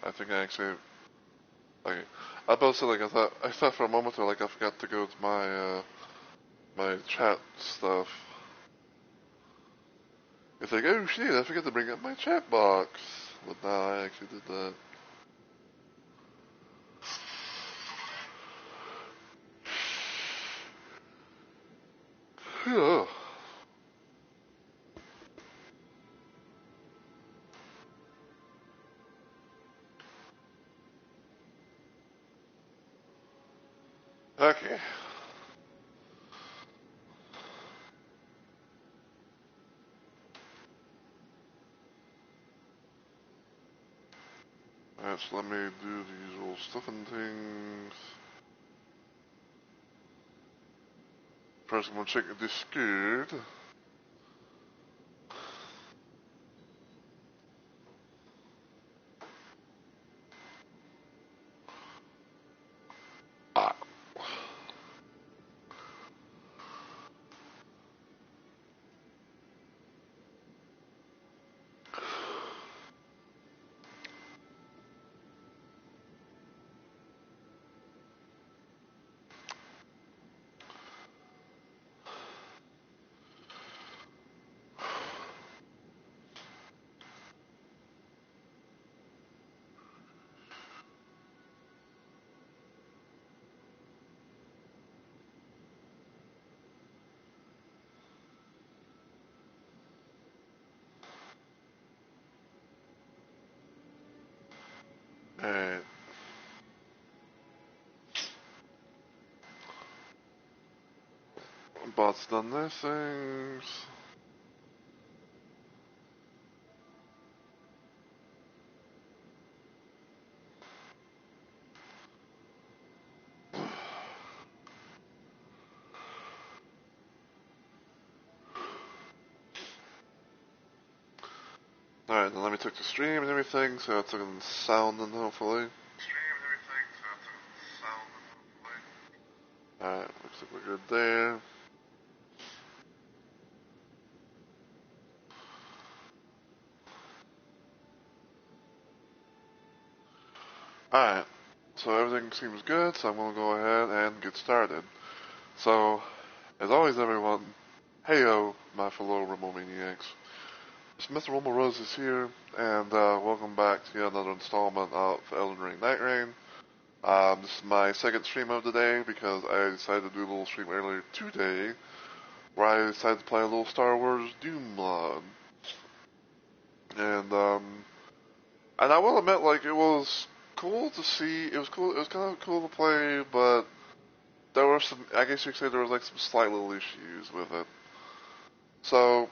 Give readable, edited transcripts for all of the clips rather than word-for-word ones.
I think I actually like I about to say like I thought for a moment there like I forgot to go to my chat stuff. It's like, oh shit, I forgot to bring up my chat box. But no, I actually did that. Yeah. Okay. Alright, so let me do the usual stuff and things. First I'm gonna check the Discord. Ah. Alright. Bot's done their things. Alright, then let me take the stream and everything, so it's looking sound and hopefully. Alright, looks like we're good there. Alright, so everything seems good, so I'm gonna go ahead and get started. So, as always everyone, heyo, my fellow Rumble Maniacs. Mr. Rumble Rose is here, and welcome back to another installment of Elden Ring Night Rain. This is my second stream of the day because I decided to do a little stream earlier today where I decided to play a little Star Wars Doom mod. And I will admit, like, it was cool to see. It was cool. It was kind of cool to play, but there were some. I guess you could say there was like some slight little issues with it. So,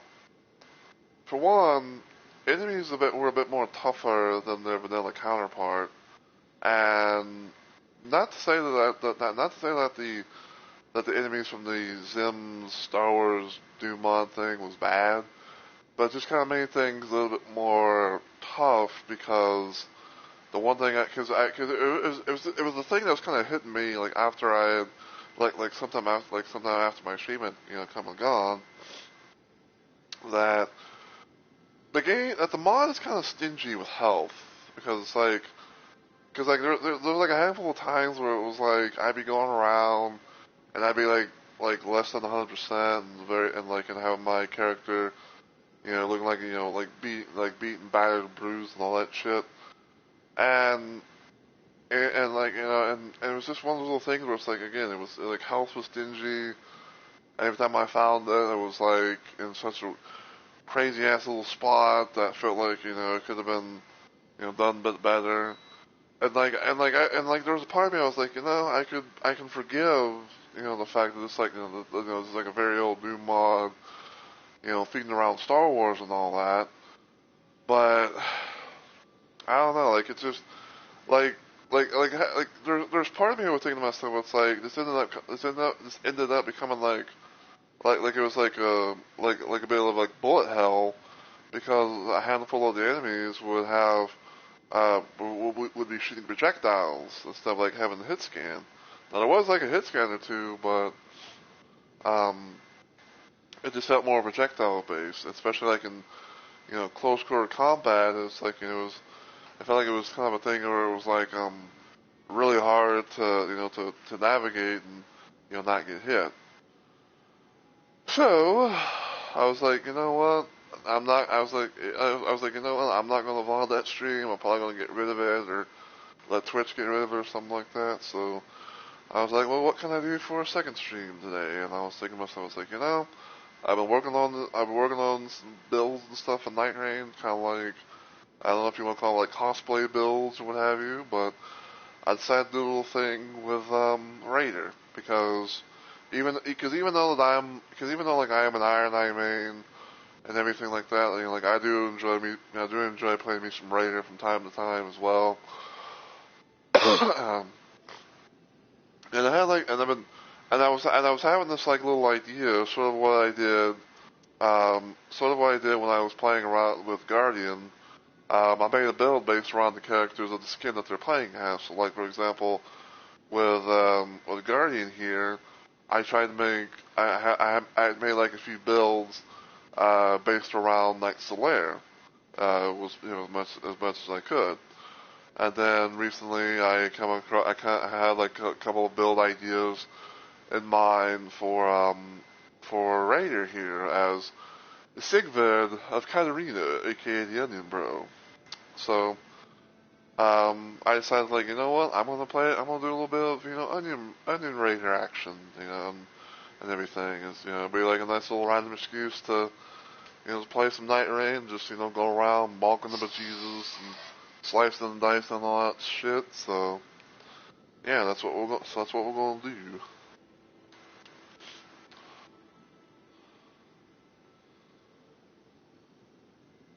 for one, enemies were a bit more tougher than their vanilla counterpart, and not to say not to say that the enemies from the Zim's Star Wars Doom mod thing was bad, but just kind of made things a little bit more tough because the one thing because it was the thing that was kind of hitting me like after I had like sometime after my stream had come and gone that the mod is kind of stingy with health because it's like there was like a handful of times where it was like I'd be going around and I'd be like less than 100% and have my character looking like beaten, battered, bruised, and all that shit. And and it was just one of those little things where it's like again, it was like health was stingy. And every time I found it, it was like in such a crazy ass little spot that felt like it could have been done a bit better. And there was a part of me I was like I can forgive the fact that it's like this is like a very old new mod feeding around Star Wars and all that. But I don't know, like it's just like there's part of me who was thinking to myself, it's like this ended up becoming like it was like a bit of like bullet hell because a handful of the enemies would have would be shooting projectiles instead of like having the hit scan. Now there was like a hit scan or two, but um it just felt more projectile based, especially like in close quarter combat. It's like I felt like it was kind of a thing where it was like really hard to to navigate and not get hit. So I was like, you know what? I'm not. I was like, you know what? I'm not gonna VOD that stream. I'm probably gonna get rid of it or let Twitch get rid of it or something like that. So I was like, well, what can I do for a second stream today? And I was thinking to myself, I was like, I've been working on some builds and stuff in Night Rain, kind of like, I don't know if you want to call it like cosplay builds or what have you, but I decided to do a little thing with Raider because even though like I am an Iron Eye main and everything like that, like I do enjoy playing me some Raider from time to time as well. um, and I had like and I've been and I was having this like little idea, sort of what I did when I was playing around with Guardian. I made a build based around the characters of the skin that they're playing as. So, like for example, with Guardian here, I tried to make I made like a few builds based around like Solaire. Was as much as I could. And then recently I had like a couple of build ideas in mind for Raider here as Sigvard of Katarina, aka the Onion Bro. So I decided like, you know what, I'm gonna do a little bit of, Onion Raider action, and everything. Is be like a nice little random excuse to, play some Night Rain, just, go around balking the bejesus and slicing and dicing and all that shit. So yeah, that's what we're gonna do.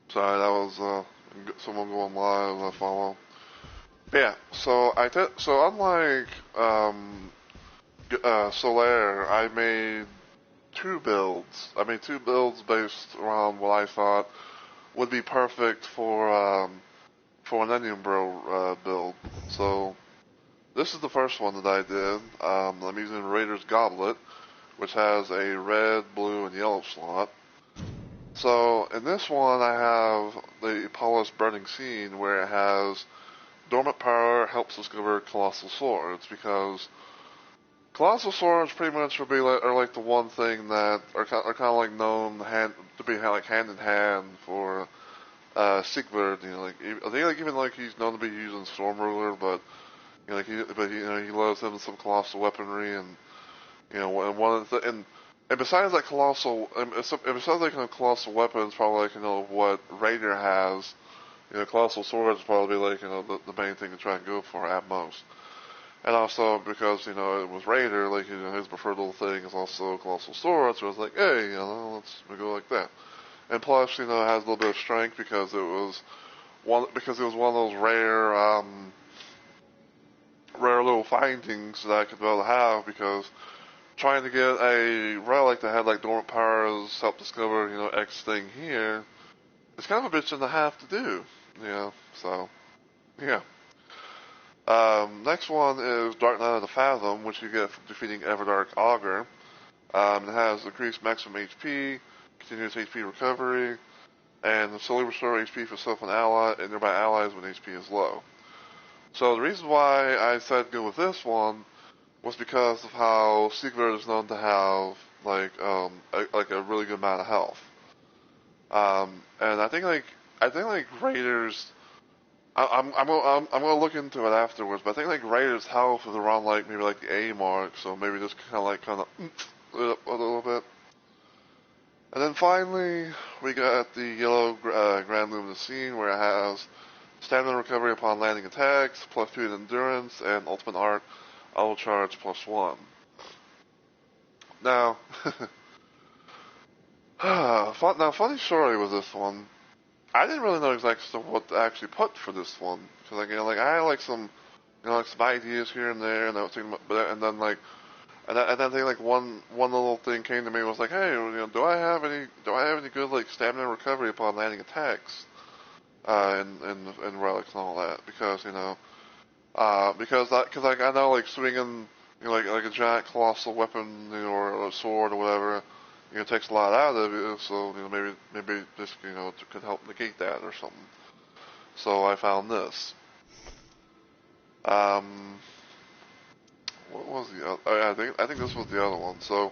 Sorry, that was someone going live. I follow. But yeah, so unlike Solaire, I made two builds based around what I thought would be perfect for an Onion Bro build. So this is the first one that I did. I'm using Raider's Goblet, which has a red, blue, and yellow slot. So in this one, I have the Polished Burning Scene, where it has Dormant Power helps discover Colossal Swords, because Colossal Swords pretty much are like the one thing that are kind of like known to be like hand in hand for Sigvard. I think like even like he's known to be using Storm Ruler, but he loves him some colossal weaponry, and and one of the and besides like besides like colossal weapons, probably like what Raider has. Colossal swords is probably like the main thing to try and go for at most. And also because it was Raider, like his preferred little thing is also colossal swords. So I was like, hey, let's go like that. And plus, it has a little bit of strength because it was one of those rare little findings that I could be able to have, because trying to get a relic that had like dormant powers, help discover X thing here, it's kind of a bitch and a half to do. So yeah. Next one is Dark Knight of the Fathom, which you get from defeating Everdark Augur. It has increased maximum HP, continuous HP recovery, and slowly restore HP for self and nearby allies when HP is low. So the reason why I decided to go with this one was because of how Sigvard is known to have a really good amount of health. And I think like Raiders. I'm gonna look into it afterwards, but I think like Raiders' health is around like maybe like the A mark, so maybe just kind of it up a little bit. And then finally, we got the yellow Grand Luminous Scene, where it has stamina recovery upon landing attacks, +2 in endurance, and ultimate art auto charge +1. Now, funny story with this one. I didn't really know exactly what to actually put for this one, because I had like some some ideas here and there, and I was thinking about, and then and then I think like one little thing came to me, was like, hey, do I have any good like stamina recovery upon landing attacks, and relics and all that, because because like I know like swinging like a giant colossal weapon or a sword or whatever, it takes a lot out of it, so maybe this could help negate that or something. So I found this. What was the other? Oh, yeah, I think this was the other one. So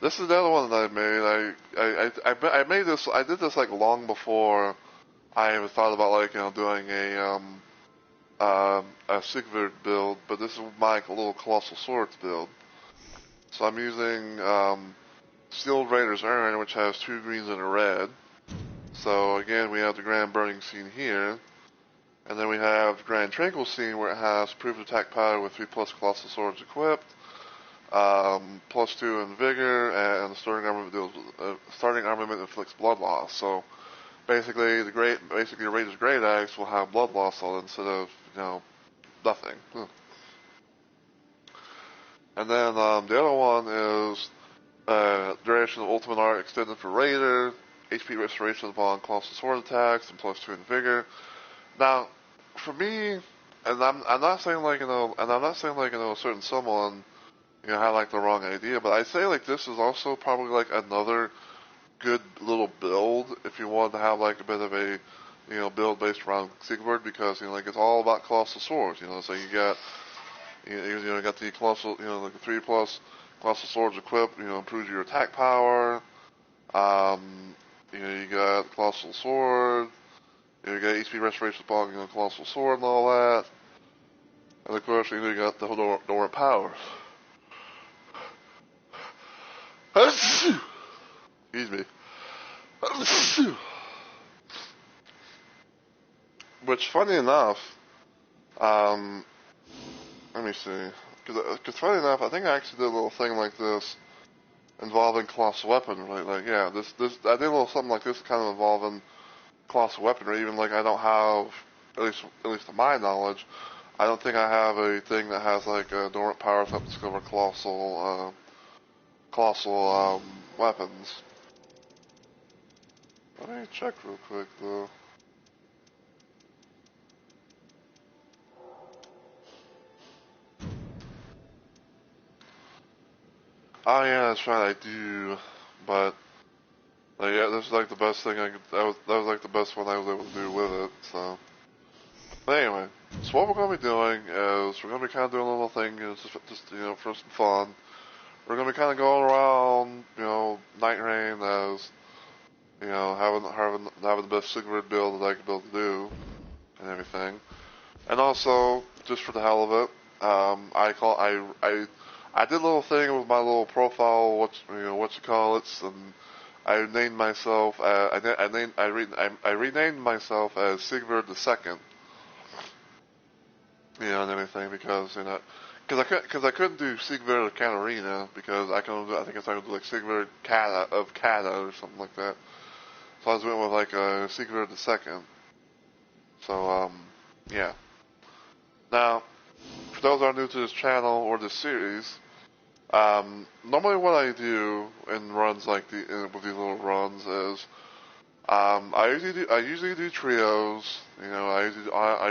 this is the other one that I made. I made this. I did this like long before I ever thought about like doing a Sigurd build. But this is my little Colossal Swords build. So I'm using Steel Raider's Urn, which has 2 greens and a red. So again, we have the Grand Burning Scene here. And then we have the Grand Tranquil Scene where it has Proved Attack Power with 3+ Colossal Swords equipped, +2 in Vigor, and the starting armament inflicts blood loss. So basically, the Raider's Great Axe will have blood loss on it instead of nothing. And then the other one is Duration of Ultimate Art extended for Raider, HP restoration upon Colossal Sword attacks, and +2 in Vigor. Now, for me, and I'm not saying like a certain someone had like the wrong idea, but I say like this is also probably like another good little build if you wanted to have like a bit of a build based around Sigurd, because like it's all about Colossal Swords. So you got got the Colossal like the 3+ Colossal Swords equipped, improves your attack power. You got Colossal Sword. You got HP Restoration upon Colossal Sword and all that. And of course, you got the whole Dormant Powers. Excuse me. Which, funny enough, let me see. Because funny enough, I think I actually did a little thing like this involving Colossal Weapon. Like yeah, I did a little something like this kind of involving Colossal Weaponry. Even like I don't have, at least to my knowledge, I don't think I have a thing that has like a Dormant Powers that discover Colossal weapons. Let me check real quick though. Oh yeah, that's right, I do. But like, yeah, this is like the best thing I could. That was like the best one I was able to do with it. So, but anyway, so what we're gonna be doing is we're gonna be kind of doing a little thing, just for some fun. We're gonna be kind of going around, Night Rain as having the best Sigurd build that I could build to do and everything. And also, just for the hell of it, I did a little thing with my little profile, what you call it, and I named myself. I renamed myself as Sigurd II. And everything because because I couldn't do Sigurd of Katarina because I think it's like Sigurd of Kata or something like that. So I just went with like Sigurd II. So yeah. Now, for those that are new to this channel or this series, normally what I do in runs like with these little runs is I usually do trios. I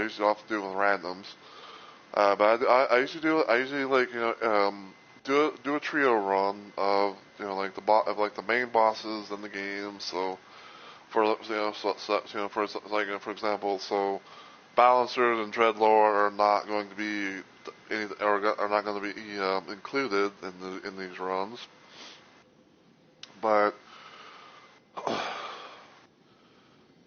usually often do it with randoms. But I usually like do a trio run of like the main bosses in the game. So for for example, so Balancers and Dreadlord are not going to be are not going to be included in these runs. But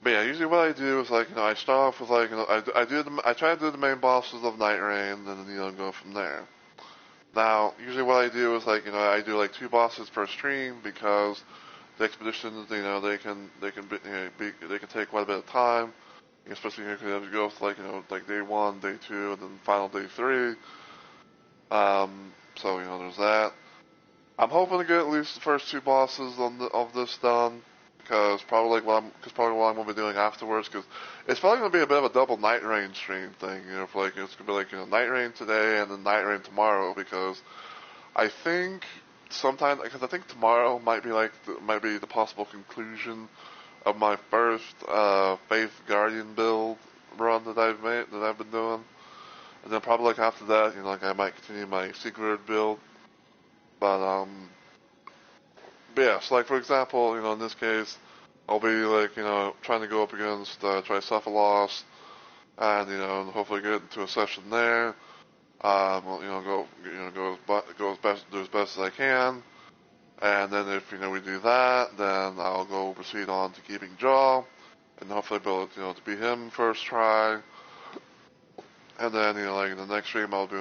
yeah, usually what I do is like I start off with like I try to do the main bosses of Night Rain and then go from there. Now usually what I do is like I do like 2 bosses per stream because the expeditions they can take quite a bit of time, especially if you have to go with like day 1, day 2, and then final day 3. So there's that. I'm hoping to get at least the first 2 bosses of this done. Because probably what I'm gonna be doing afterwards, because it's probably gonna be a bit of a double Night Rain stream thing, for it's gonna be like Night Rain today and then Night Rain tomorrow, because I think because I think tomorrow might be the possible conclusion of my first Faith Guardian build run that I've been doing, and then probably like after that, I might continue my Sigurd build, but yeah, so like for example, in this case, I'll be like, trying to go up against Tricephalos, and hopefully get into a session there. Go as best, do as best as I can, and then if we do that, then I'll go proceed on to keeping Jaw, and hopefully be able to beat him first try. And then, like in the next stream, I'll do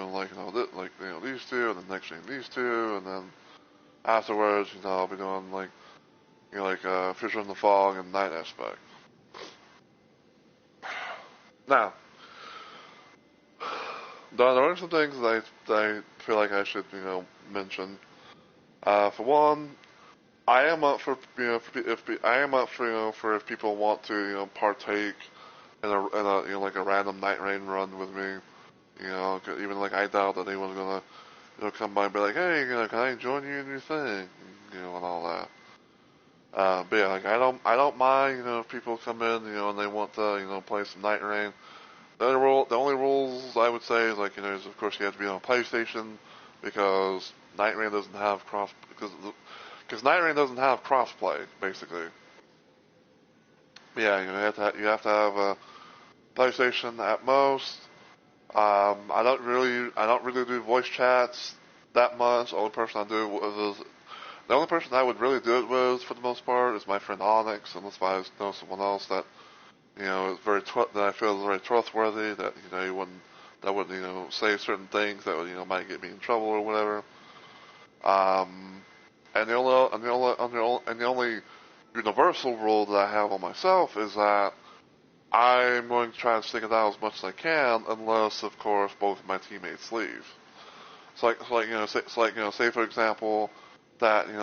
these two, and the next stream these two, and then afterwards, I'll be doing Fisher in the Fog and Night Aspect. Now, there are some things that I feel like I should, mention. For one, I am up for, for if people want to, partake in a like a random Night Rain run with me. Even I doubt that anyone's gonna, come by and be like, hey, can I join you in your thing, and all that. But yeah, I don't mind, if people come in, and they want to, play some Night Rain. The only rules I would say is is of course you have to be on PlayStation because Night Rain doesn't have because Night Rain doesn't have crossplay basically. But yeah, you have to have a PlayStation at most. I don't really do voice chats that much. The only person I would really do it with for the most part is my friend Onyx, unless I know someone else that is that I feel is very trustworthy, that that would say certain things that would might get me in trouble or whatever. And the only universal rule that I have on myself is that I'm going to try and stick it out as much as I can, unless of course both of my teammates leave. Say for example that I'm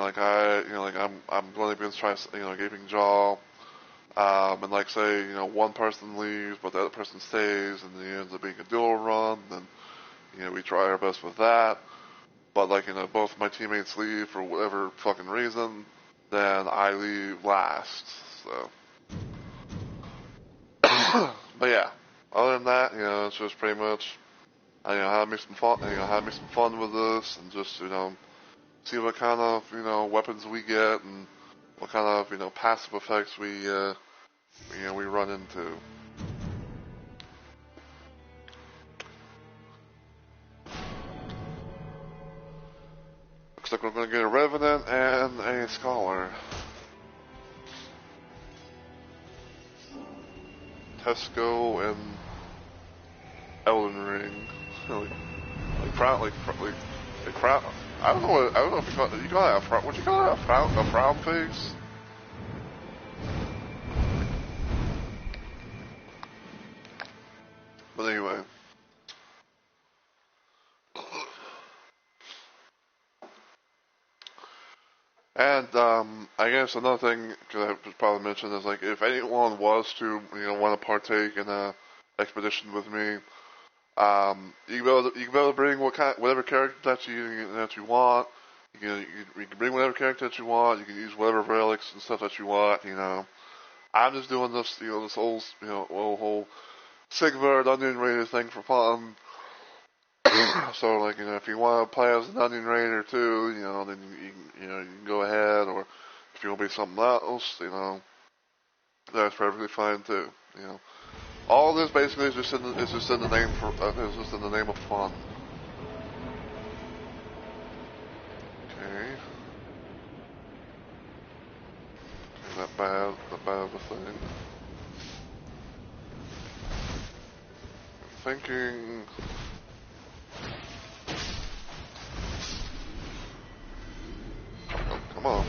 going to be trying gaping jaw. And say, one person leaves, but the other person stays, and it ends up being a dual run, then, we try our best with that. But, both my teammates leave for whatever fucking reason, then I leave last, so. But yeah, other than that, it's just pretty much, have me some fun with this, and just, see what kind of, weapons we get, and what kind of, passive effects we run into. Looks like we're going to get a Revenant and a Scholar. Tesco and Elden Ring. I don't know if you call it a frown. What you call it? A frown face? But anyway. And, I guess another thing, because I probably mentioned, is, if anyone was to, want to partake in a expedition with me, you can be able to bring whatever character that you want. You can bring whatever character that you want. You can use whatever relics and stuff that you want, I'm just doing this, this whole Sigvard Onion Raider thing for fun. So, if you want to play as an Onion Raider too, then you can go ahead, or if you want to be something else, that's perfectly fine too, All this basically is just in the name of fun. Okay. Not bad of a thing. I'm thinking. Oh, come on.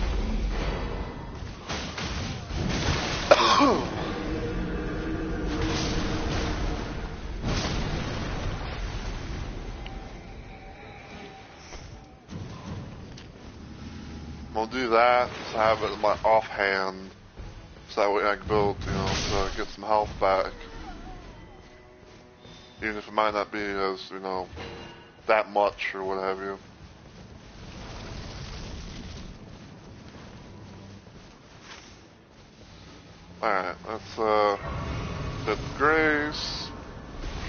I'll do that, so I have it in my offhand, so that way I can build, to get some health back. Even if it might not be as, that much or what have you. Alright, let's, hit Grace.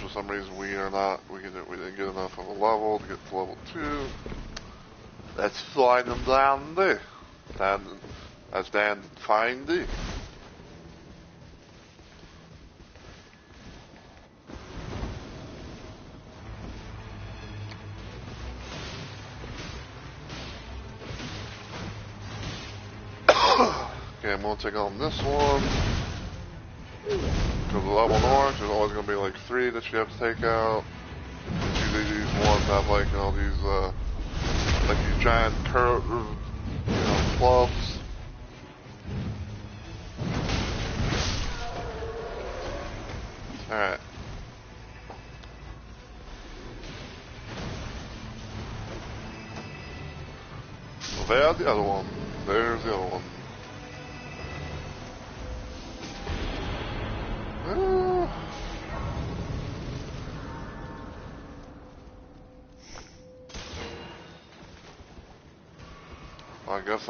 For some reason we didn't get enough of a level to get to level 2. That's fine and dandy. That's dandy and findy. okay, I'm gonna take on this one. Because the level north, there's always gonna be like 3 that you have to take out. Usually these ones have like, you know, these, like these giant clubs. Alright. Well, there's the other one. There's the other one. I guess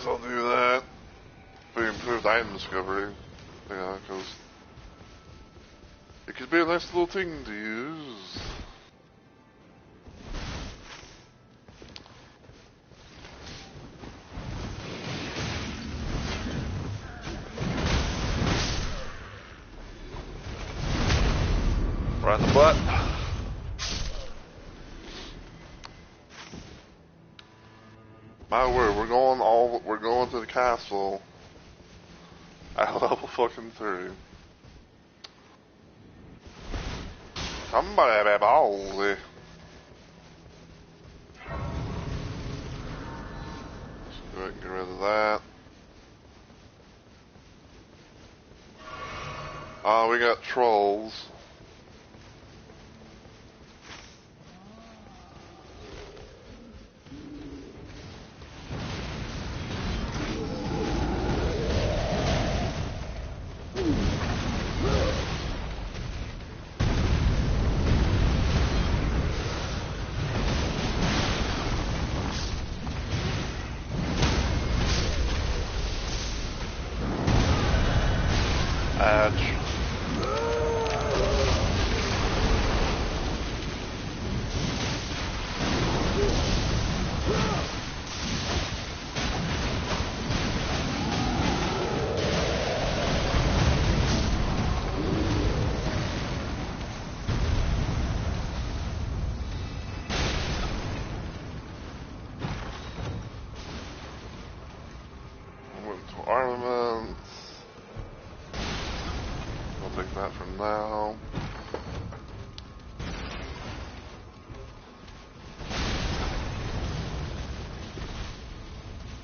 I'll do that. For improved item discovery. Yeah, because it could be a nice little thing to use. Right in the butt. My word, we're going to the castle at level fucking 3. Somebody be ballsy. Let's go ahead and get rid of that. We got trolls. Armaments. I'll take that for now.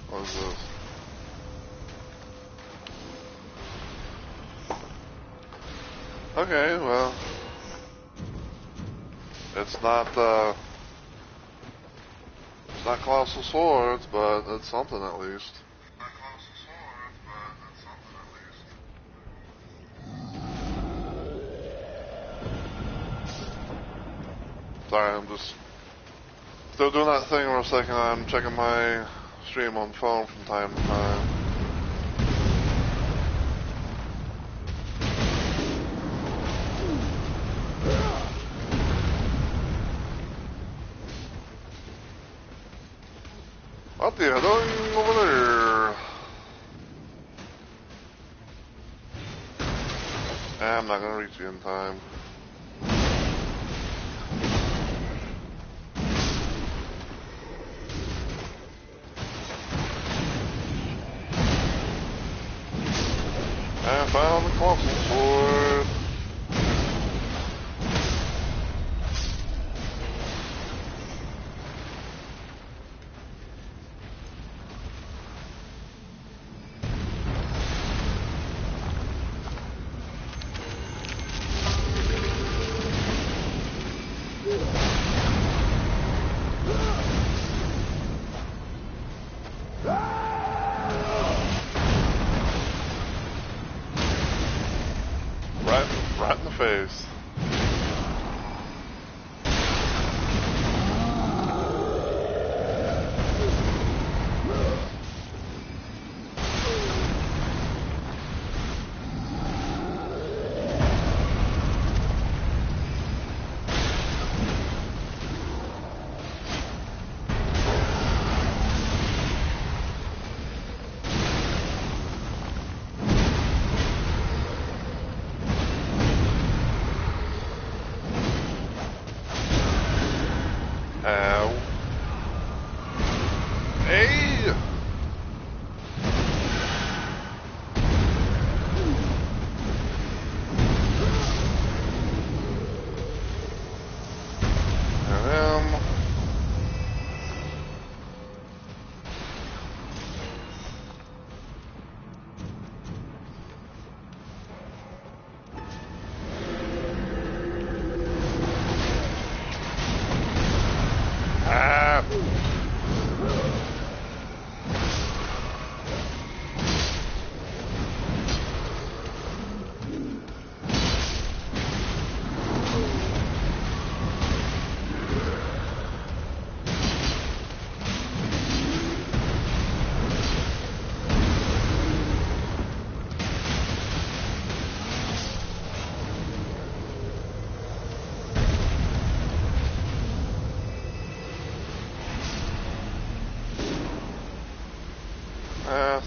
What is this? Okay, well, it's not Colossal Swords, but it's something at least. Sorry, I'm just still doing that thing for a second. I'm checking my stream on phone from time to time. What the hell doing over there? I'm not gonna reach you in time. I found the Colossal Sword. Right in the face.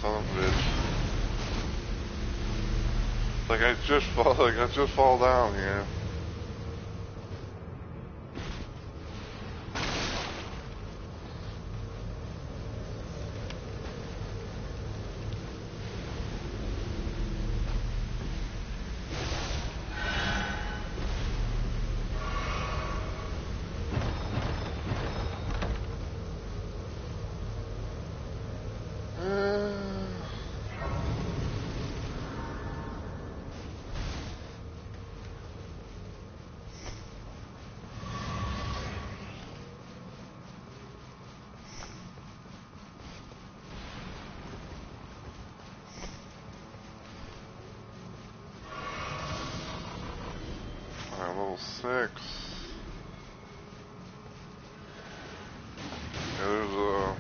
Son of a bitch. Like I just fall down here. Alright, level 6. Yeah, there's a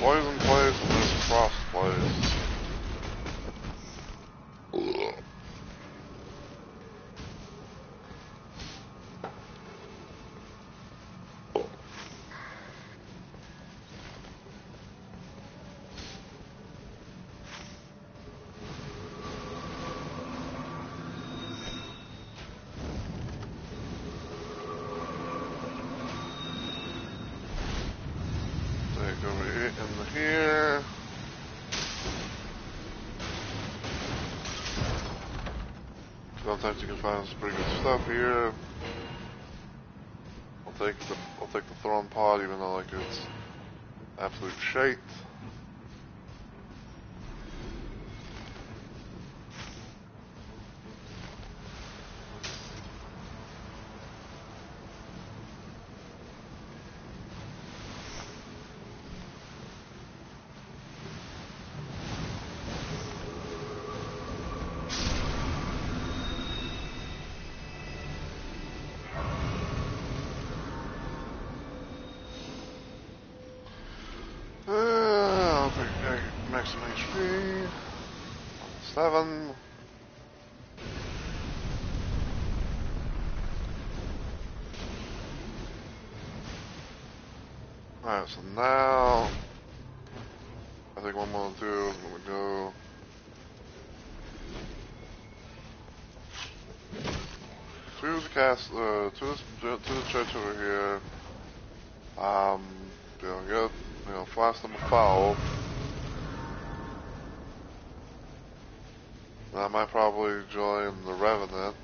poison place and there's a frost place. Take over here into here. Sometimes you can find some pretty good stuff here. I'll take the thrown pod, even though like it's absolute shite. I'll take maximum HP. 7. Alright, so now I think what I'm gonna do is I'm gonna go to the to the church over here. Flash them foul. And I might probably join the Revenant.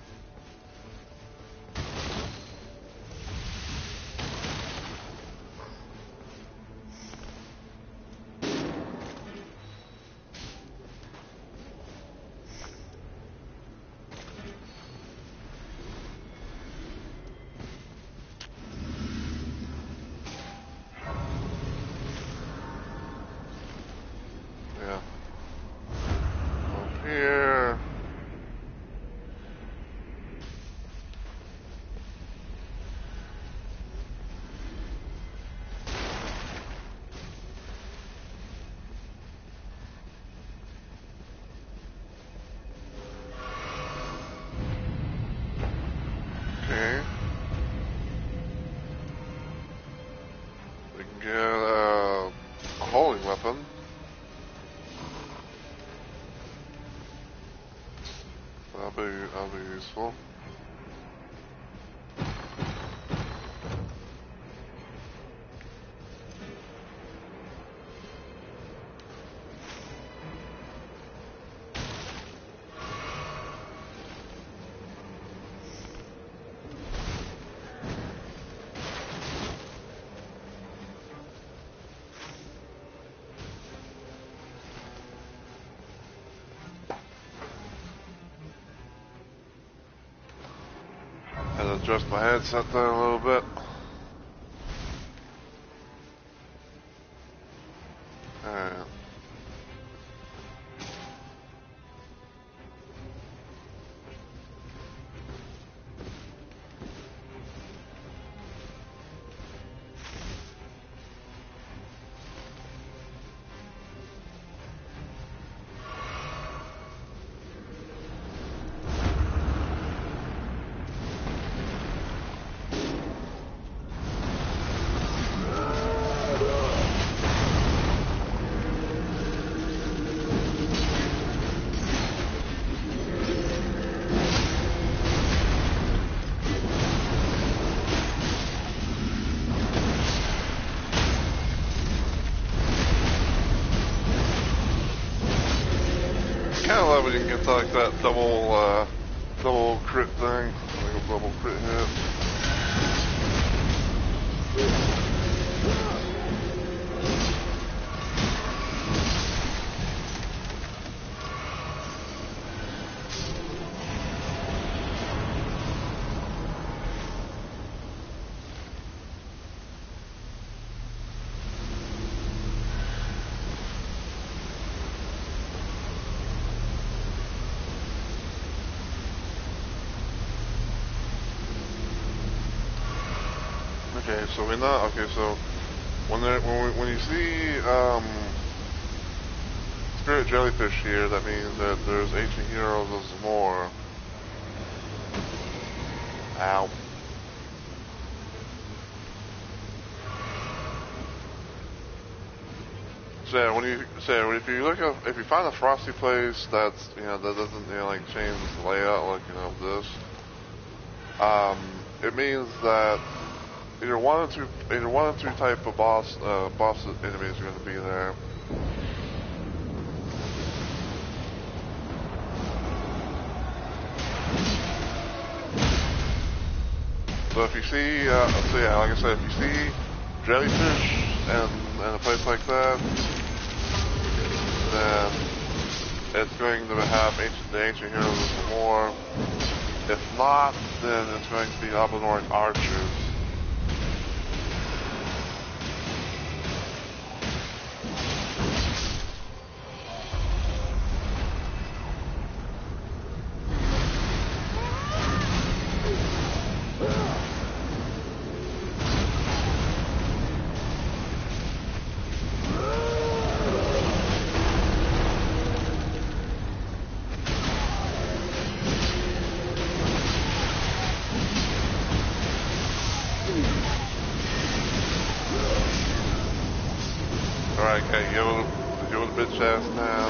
Yeah. Up here. Okay. We can get a holy weapon. That'll be useful. Had to adjust my headset there a little bit. like that double crit thing, like a double crit hit. Okay, so we're not. Okay, so when you see spirit jellyfish here, that means that there's ancient heroes as more. Ow. So yeah, if you find a frosty place that's that doesn't like change the layout like this, it means that either one or two type of boss enemies are going to be there. So if you see, like I said, if you see jellyfish and a place like that, then it's going to have the ancient heroes of the war. If not, then it's going to be Albinoric archers. Alright, okay, give it a bitch ass now.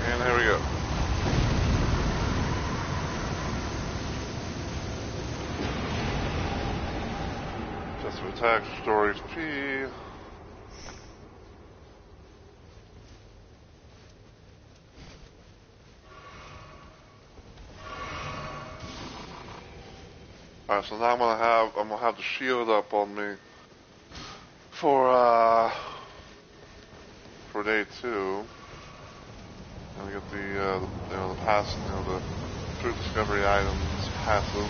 And here we go. Just attack storage P. Alright, so now I'm gonna have the shield up on me for day 2. And I get the pass, the fruit discovery items passive.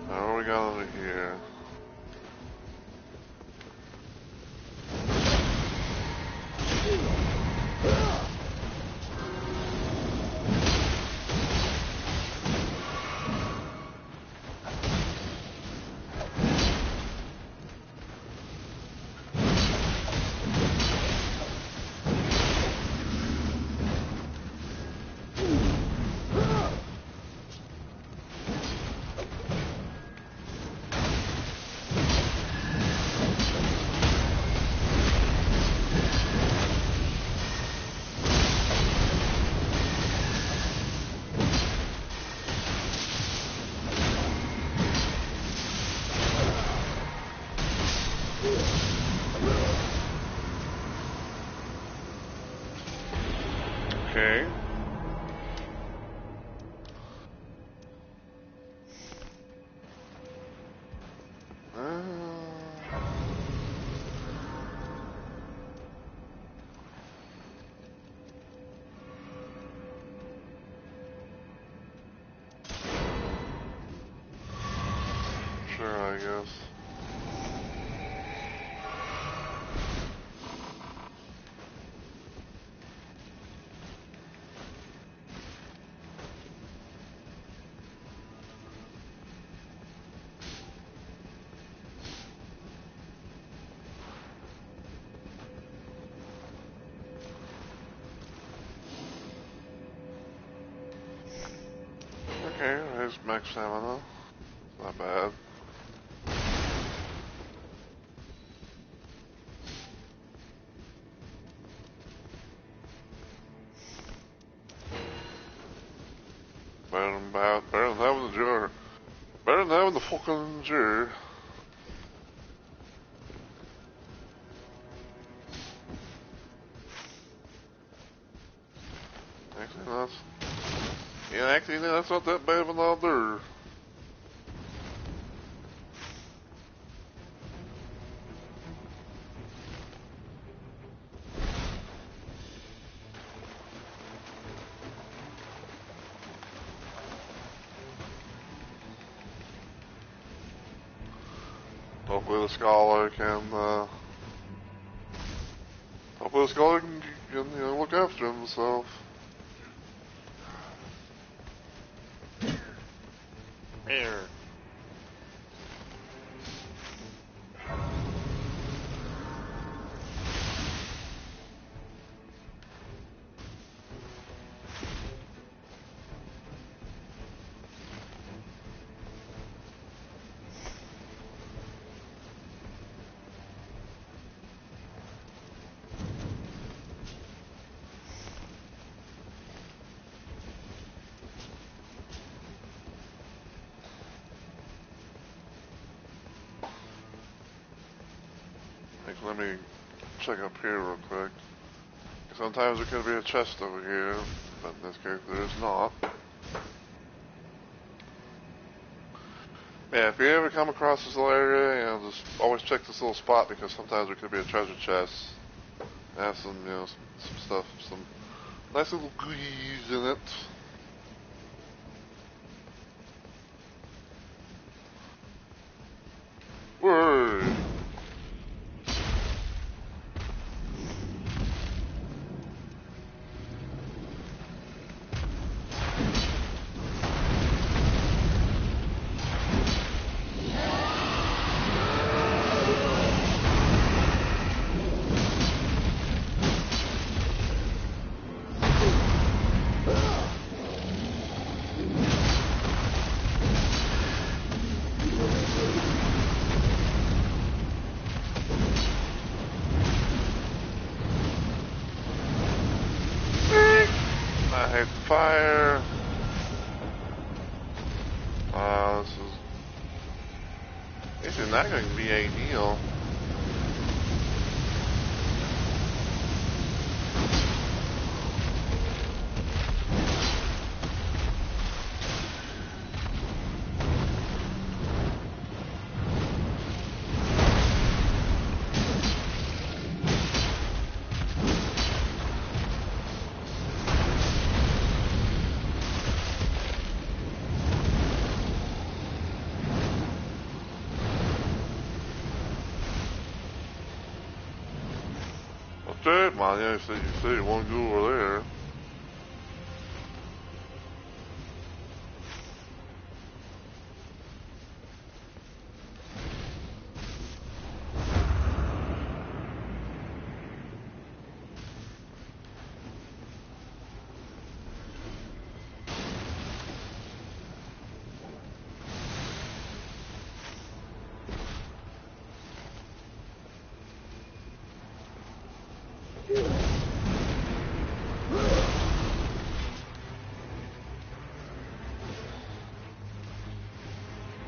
Now what we got over here? Okay. Sure, I guess. Okay, there's max stamina. Not bad. Better than having the jar. Better than having the fucking jar. Actually, that's not that bad of an order. Hopefully the scholar can, look after himself. Here. Let me check up here real quick. Sometimes there could be a chest over here, but in this case there is not. Yeah, if you ever come across this little area, just always check this little spot because sometimes there could be a treasure chest. It has some, some stuff, some nice little goodies in it. Word. I hate fire. This is not going to be ideal. Dude, man, yeah, you said you want to go over there.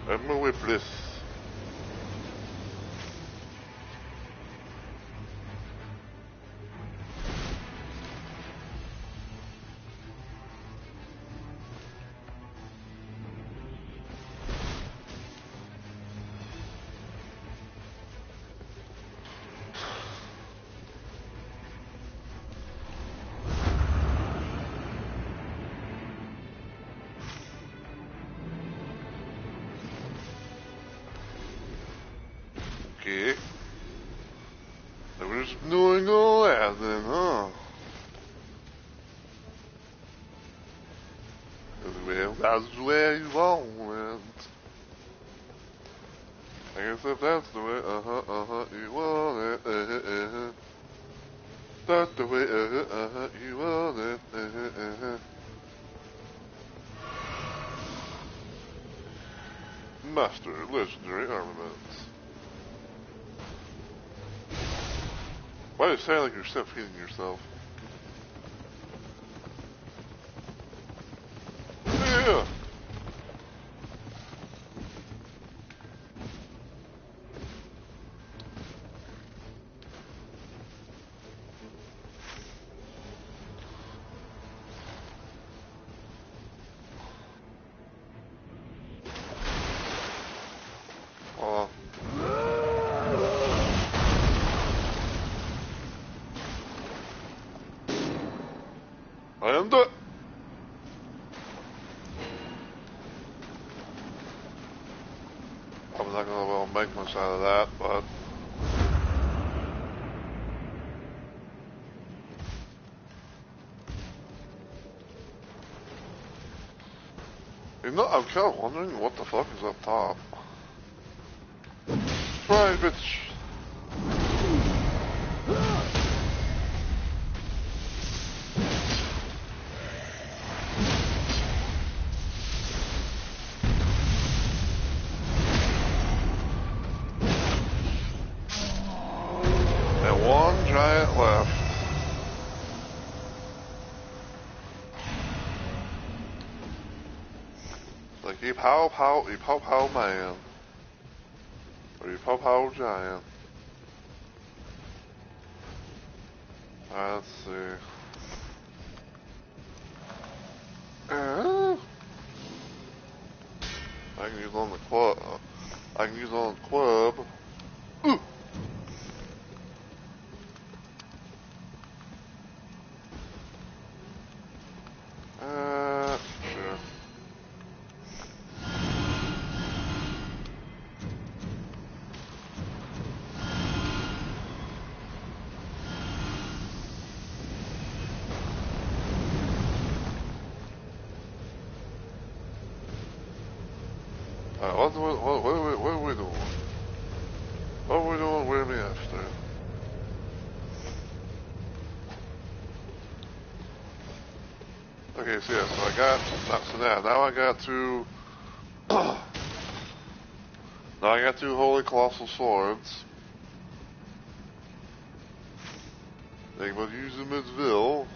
I'm gonna whip this. Okay. So we're just doing all that then, huh? Well, that's where you want it. I guess if that's the way, you want it, That's the way, you want it, Master legendary armaments. Why do you sound like you're self-healing yourself? Yeah! I am done. I'm not gonna make much out of that, but you know, I'm kind of wondering what the fuck is up top. Right, bitch. And one giant left. Like you pow man. Or you pow giant. Alright, let's see. I can use on the club. I can use on the club. Ooh. Sure. Alright, what are we doing? What are we doing? Where are we after? Okay, so yeah, so I got, now I got two, now I got two holy colossal swords. They will use them as will.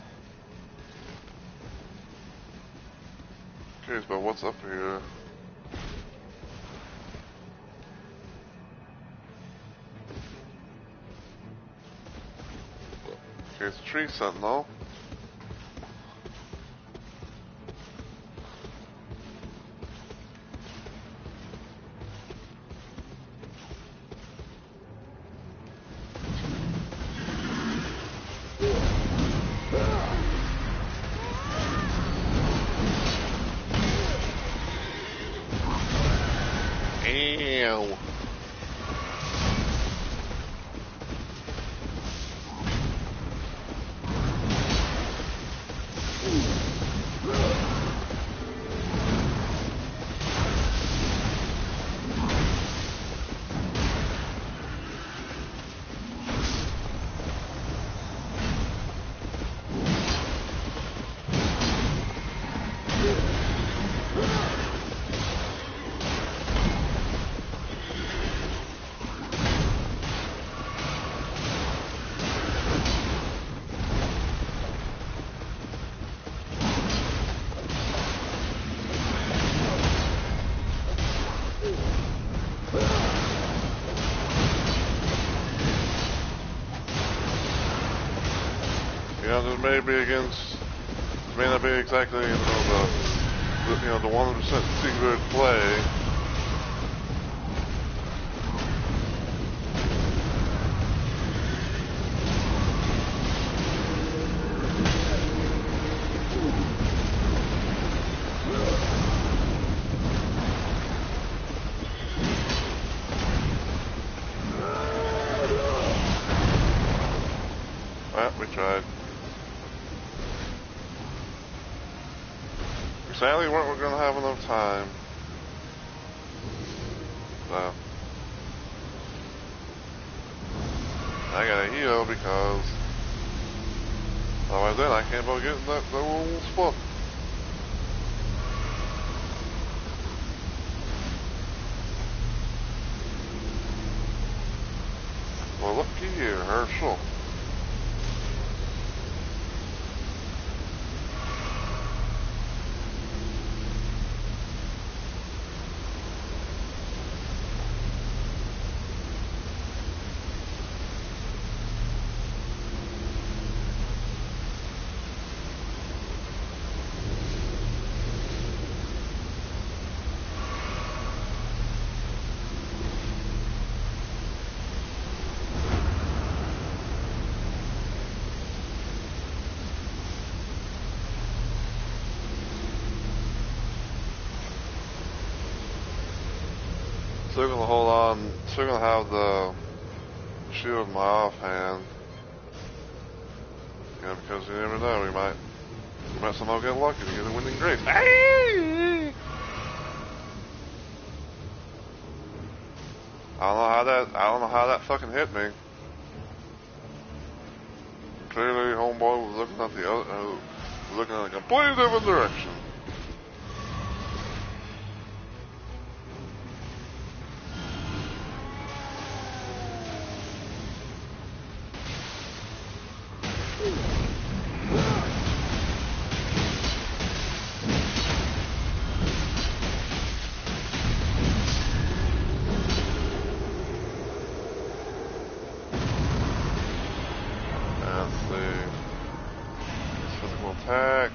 Curious about what's up here. Okay, it's a tree sentinel. Ew. Yeah, this may be against, this may not be exactly, the 100% secret play. Well, we tried. Sadly, we're going to have enough time. So, I gotta heal because otherwise then I can't go get that little spot. rehearsal. Still gonna hold on. Still gonna have the shield in my offhand. Yeah, because you never know. We might somehow get lucky to get a winning grace. Hey! I don't know how that fucking hit me. Clearly, homeboy was looking at the other, looking in a completely different direction. Attack.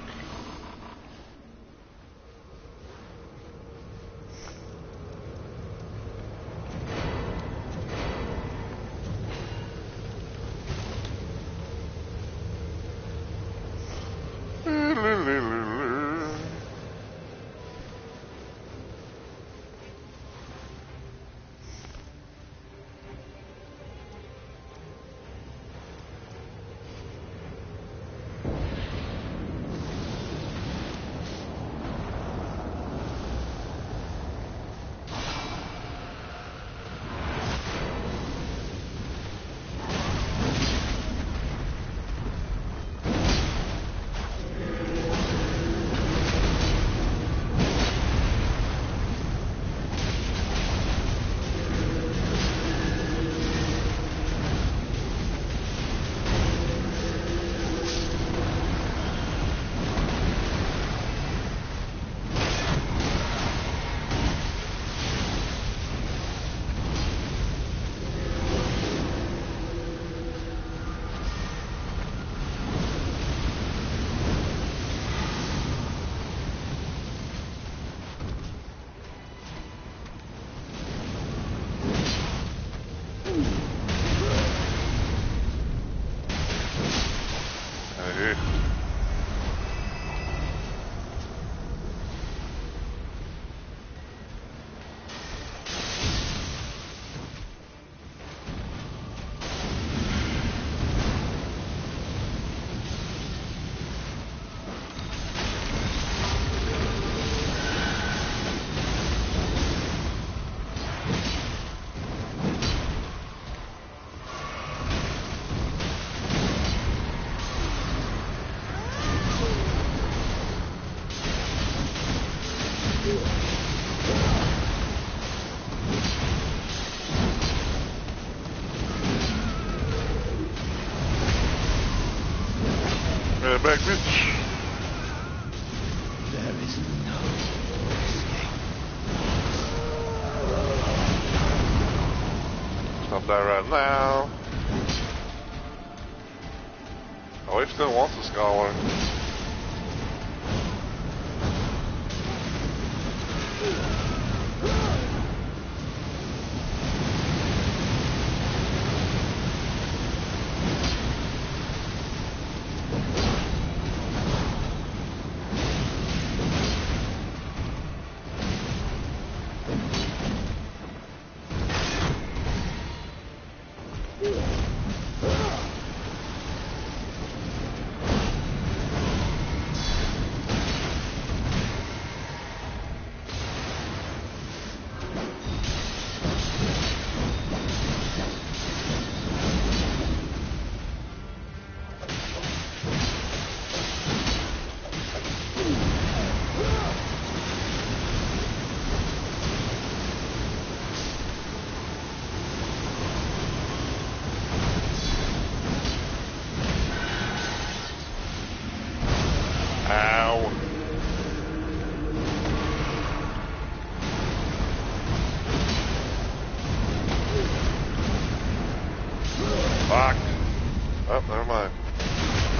Back, bitch. There is no escape. Stop that right now. Oh, he still wants a scholar.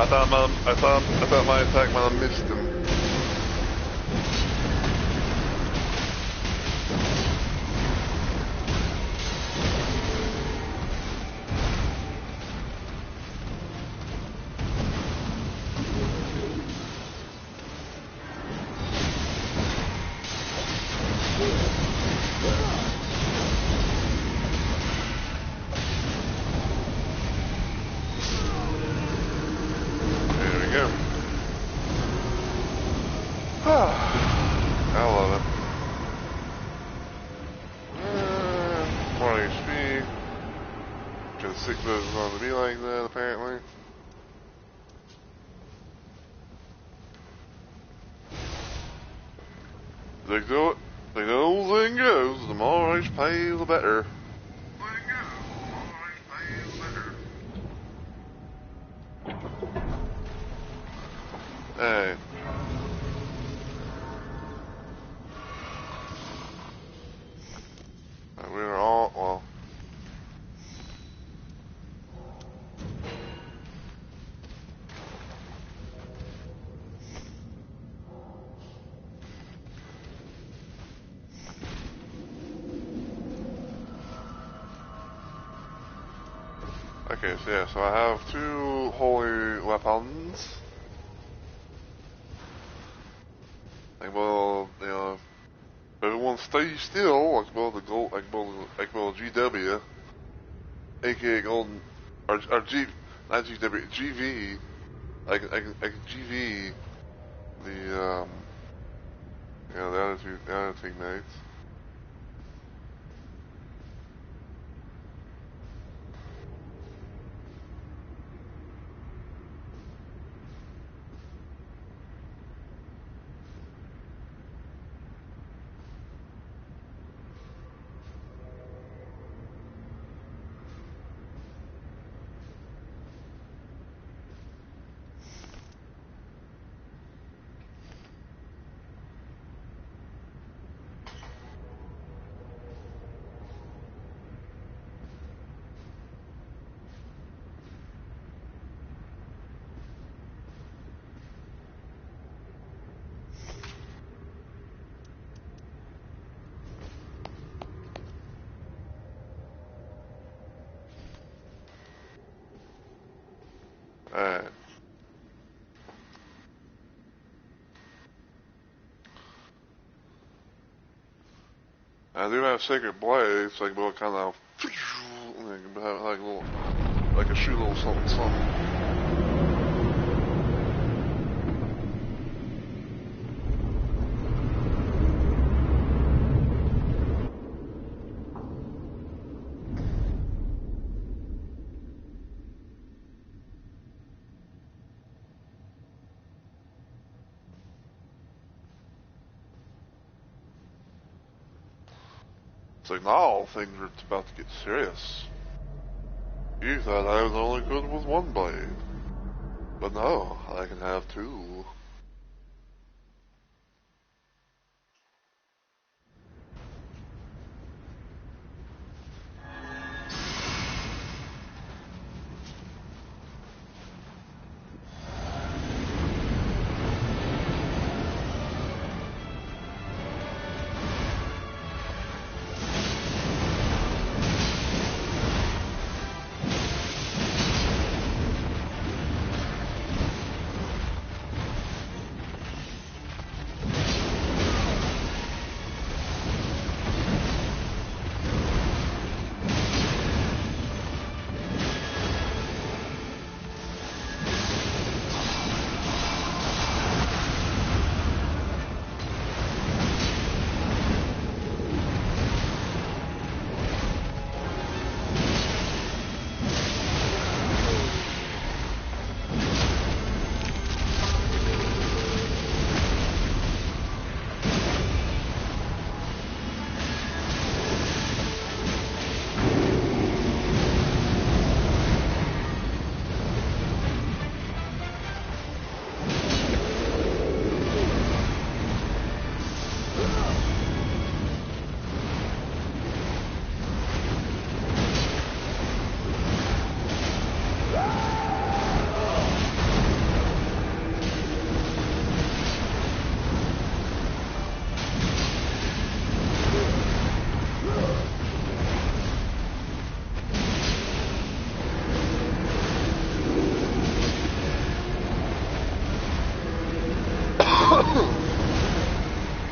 I thought my attack might have missed him. I love it. More HP. Because 6 of is going to be like that, apparently. Like the old saying goes, the more HP, the better. Hey. We were all, well. Okay, so yeah, so I have 2 holy weapons. Like, well, you know, if everyone stays still, like, well, the gold, like, well, GW, aka Golden, or G, not GW, GV, I can GV the, you know, the other teammates. Alright. I do have Sacred Blades, like, well, kind of, like a little, like a shoot little something, something. It's like, now things are about to get serious. You thought I was only good with 1 blade. But no, I can have 2.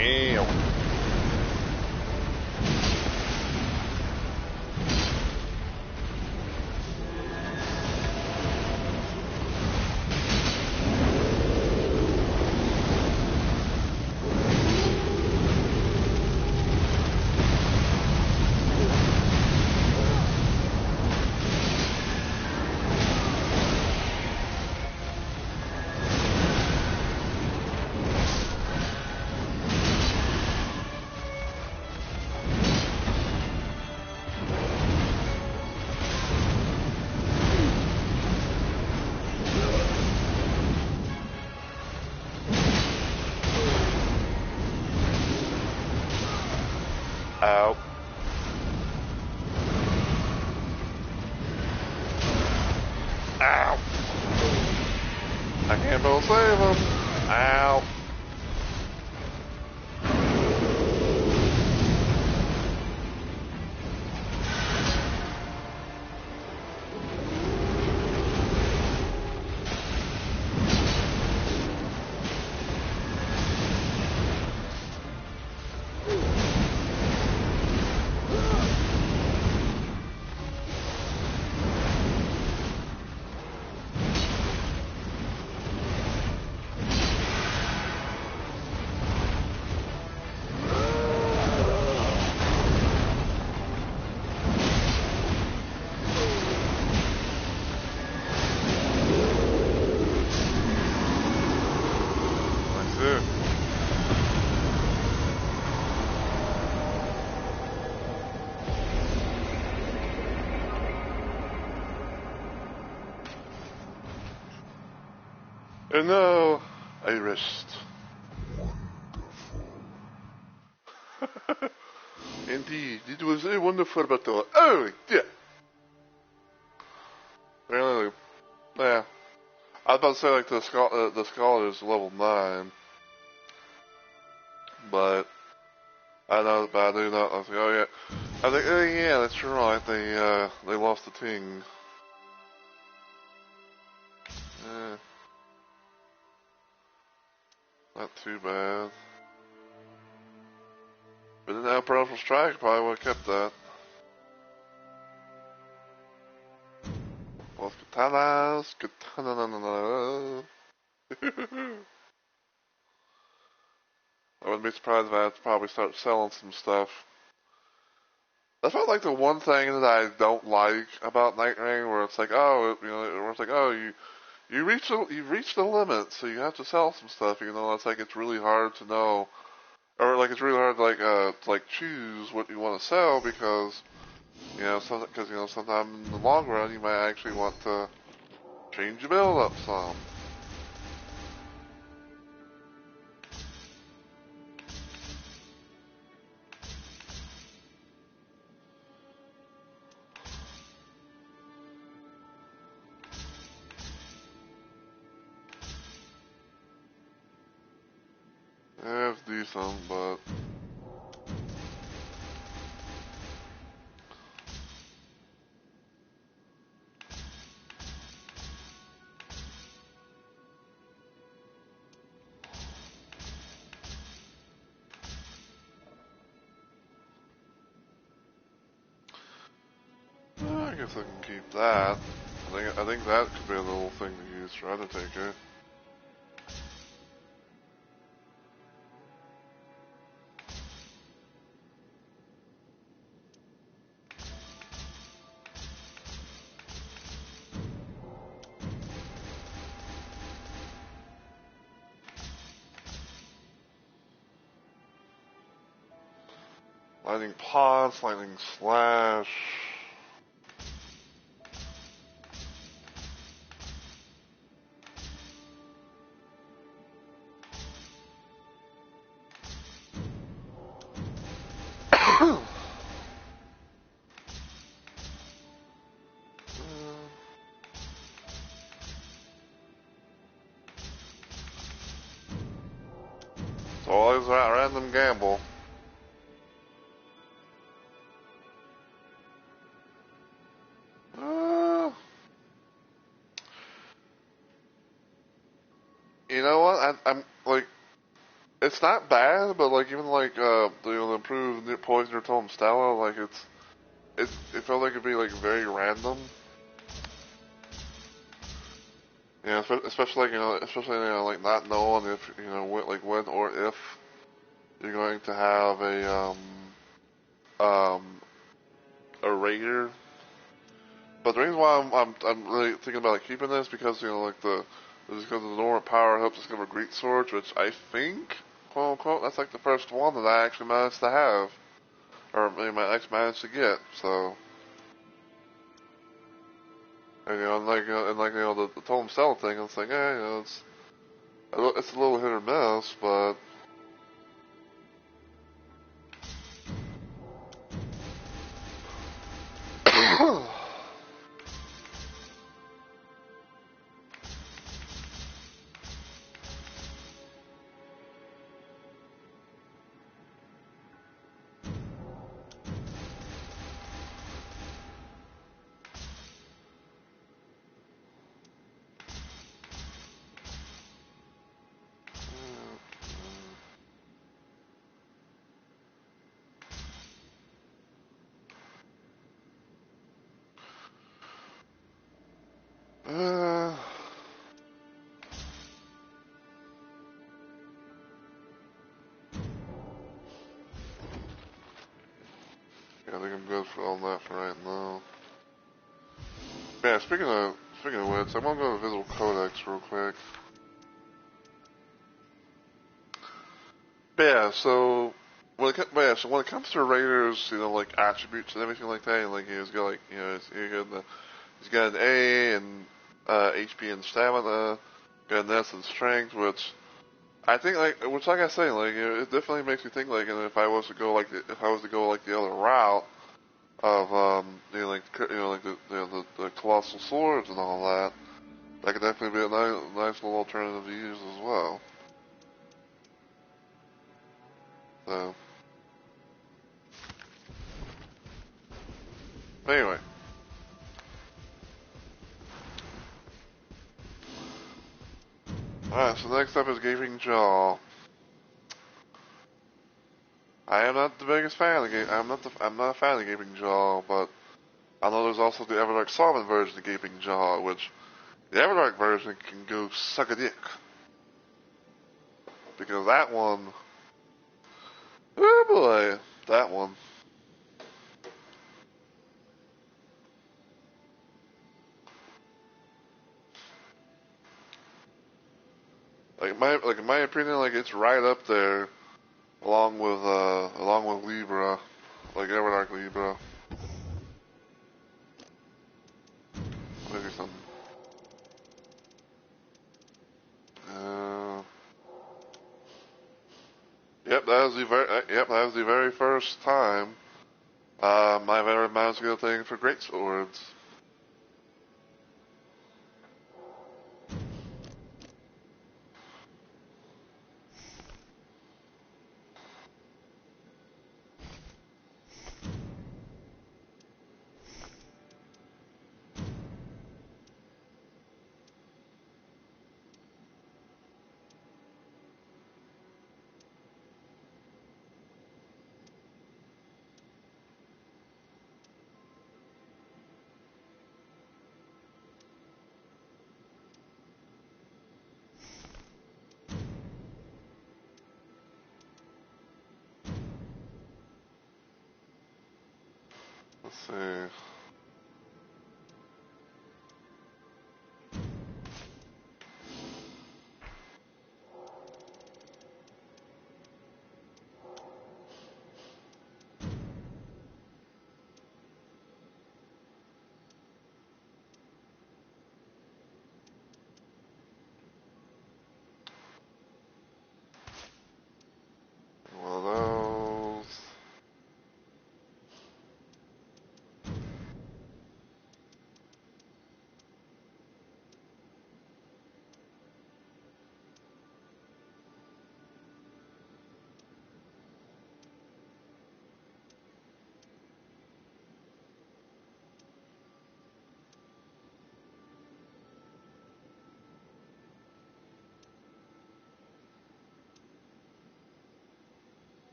Ew. Ow. Ow. I can't both save him. Ow. And now I rest. Indeed, it was a wonderful battle. Oh, yeah. Really, yeah. I was about to say like the scholar is level 9, but I know, but I do not. I was like, oh yeah. I was like, oh yeah, that's right. They lost the Ting. Eh, not too bad. But then now Powerful Strike probably would have kept that. Both katanas, katana. I wouldn't be surprised if I had to probably start selling some stuff. That's probably like the one thing that I don't like about Night Rain, where it's like, oh, where it's like, oh, you've reached the limit, so you have to sell some stuff. Even though it's like it's really hard to know, or like it's really hard to like choose what you want to sell because sometimes in the long run you might actually want to change your build up some. Yeah, it's decent, but I guess I can keep that. I think that could be a little thing to use for Undertaker. Lightning Pods, Lightning Slash. It's always a random gamble. You know what? I'm like, it's not bad, but like even like the improved Poison or Tome Stella, like it felt like it'd be like very random. Yeah, especially like especially like not knowing if when or if you're going to have um a raider. But the reason why I'm really thinking about like keeping this because like this is because of the Normal Power helps discover Greek swords, which I think quote unquote that's like the first one that I actually managed to have, or maybe my ex managed to get. So and the Tome Stella thing, it's like it's a little hit or miss, but. Uh, yeah, I think I'm good for all that for right now. Yeah, speaking of which, I'm gonna go to Visual Codex real quick. But yeah, so so when it comes to Raiders, like attributes and everything like that, like he's got he's got an A and HP and stamina, got an S and strength, which I think like I say, like it definitely makes me think like, and if I was to go like the other route of like the colossal swords and all that, that could definitely be a nice little alternative to use as well. So anyway, all right. So next up is Gaping Jaw. I am not the biggest fan of I'm not a fan of Gaping Jaw, but I know there's also the Everdark Solomon version of Gaping Jaw, which the Everdark version can go suck a dick because that one, oh boy, that one. In my opinion, like it's right up there along with Libra, like Everdark Libra. Maybe something. Uh, yep, that was the very first time I've ever managed to get a thing for great swords. Let's see. One of those.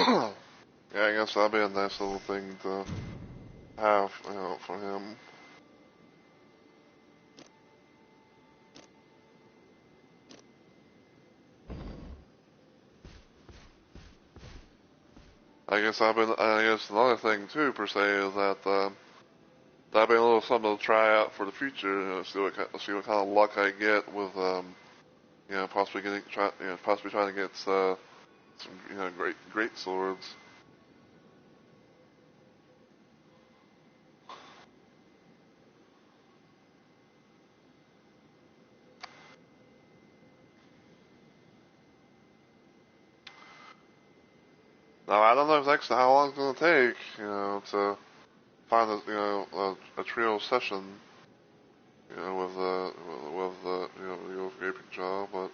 Yeah, I guess that'd be a nice little thing to have, for him. I guess another thing too, per se, is that that'd be a little something to try out for the future. See what kind of luck I get with, possibly possibly trying to get some, great swords. Now I don't know exactly how long it's gonna take, to find a trio session, with the gaping jaw, but.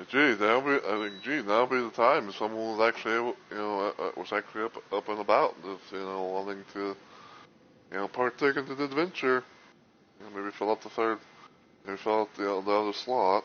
That'll be the time if someone was actually able, was actually up and about, just, wanting to, partake into the adventure. Maybe fill up maybe fill up the other slot.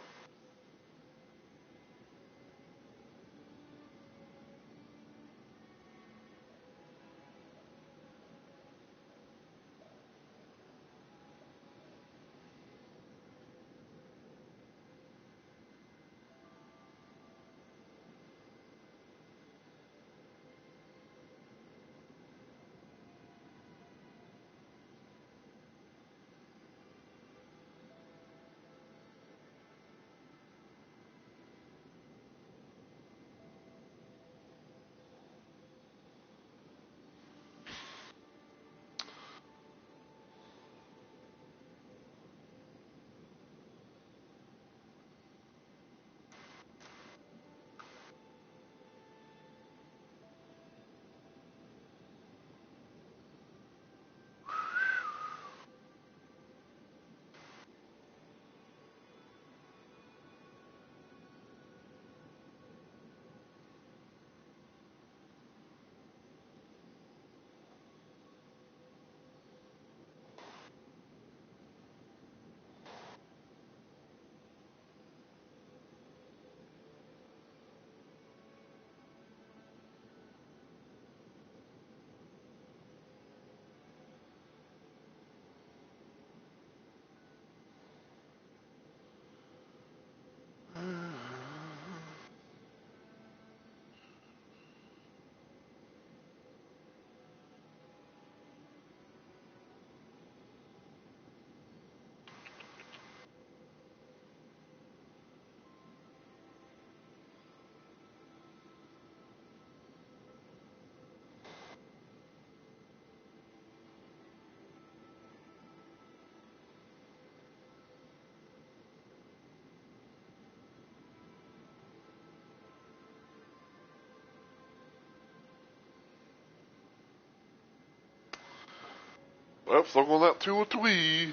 Well, stuck on that 2 or 3.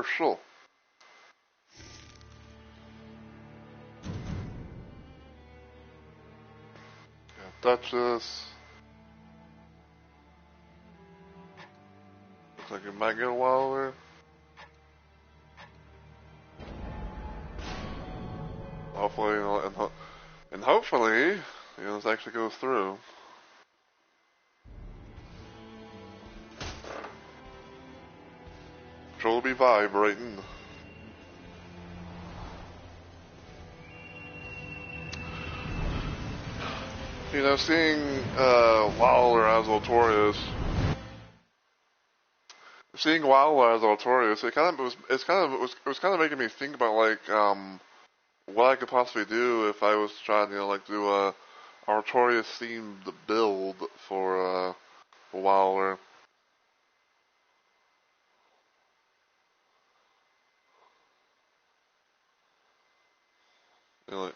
commercial. Duchess. Looks like it might get a Wilder. Hopefully, and hopefully, this actually goes through. Control be vibrating. Seeing Wilder as Altorius, it was kind of making me think about like what I could possibly do if I was trying to like do a Artorias themed build for Wilder. But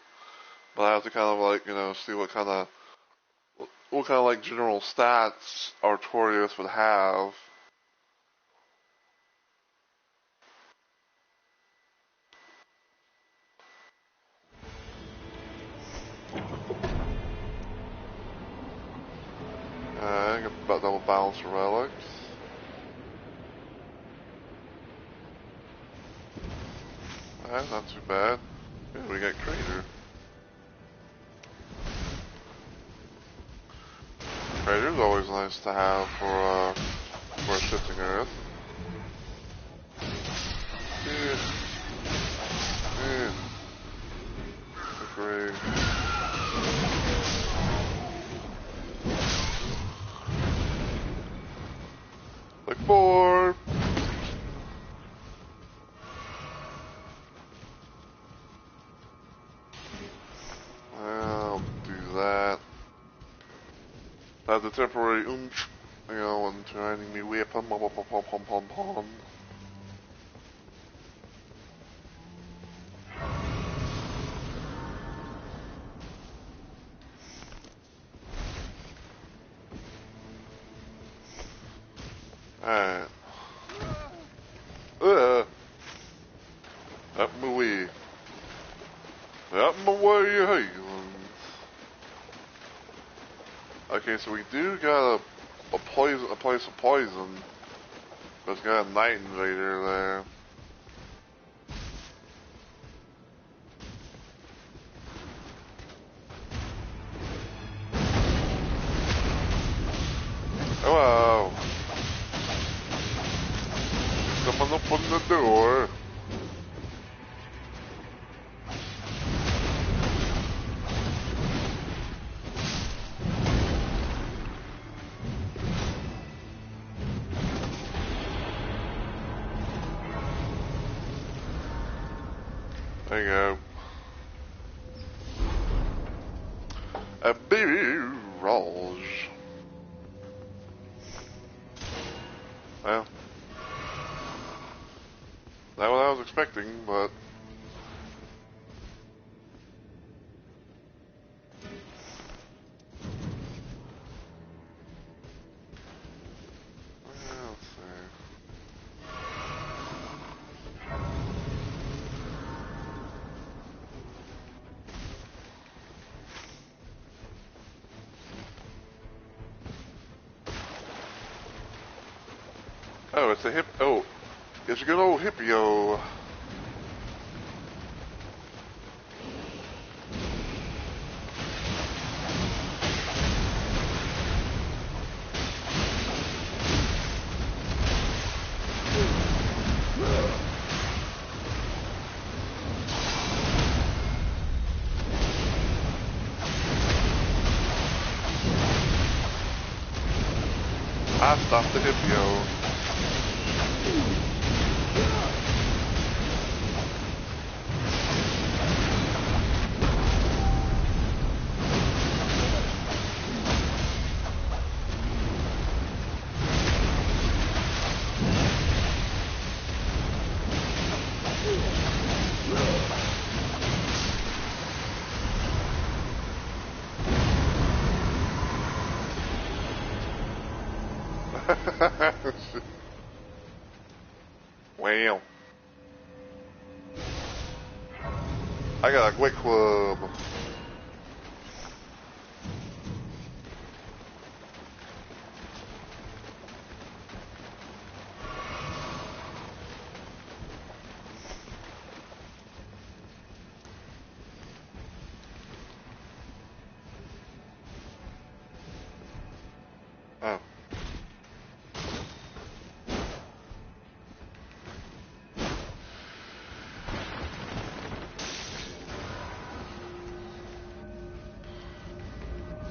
I have to kind of like see what kind of like general stats Artorias would have. I got about double balance for relics. That's not too bad. Yeah, we got Crater. Crater's always nice to have for a shifting Earth. Yeah. Great. Like 4. I'll do that. That's a temporary oomph, and turning me weapon. Alright. Up my way. Up my way, hey. Okay, so we do got a place of poison. But it's got a Night Invader there. Hello. Someone open the door. There you go. A barrage. Well, not what I was expecting, but let's see. Oh, it's a hip. Oh, it's a good old hippio. I stopped the hippio. Well. I got a quick club. Oh.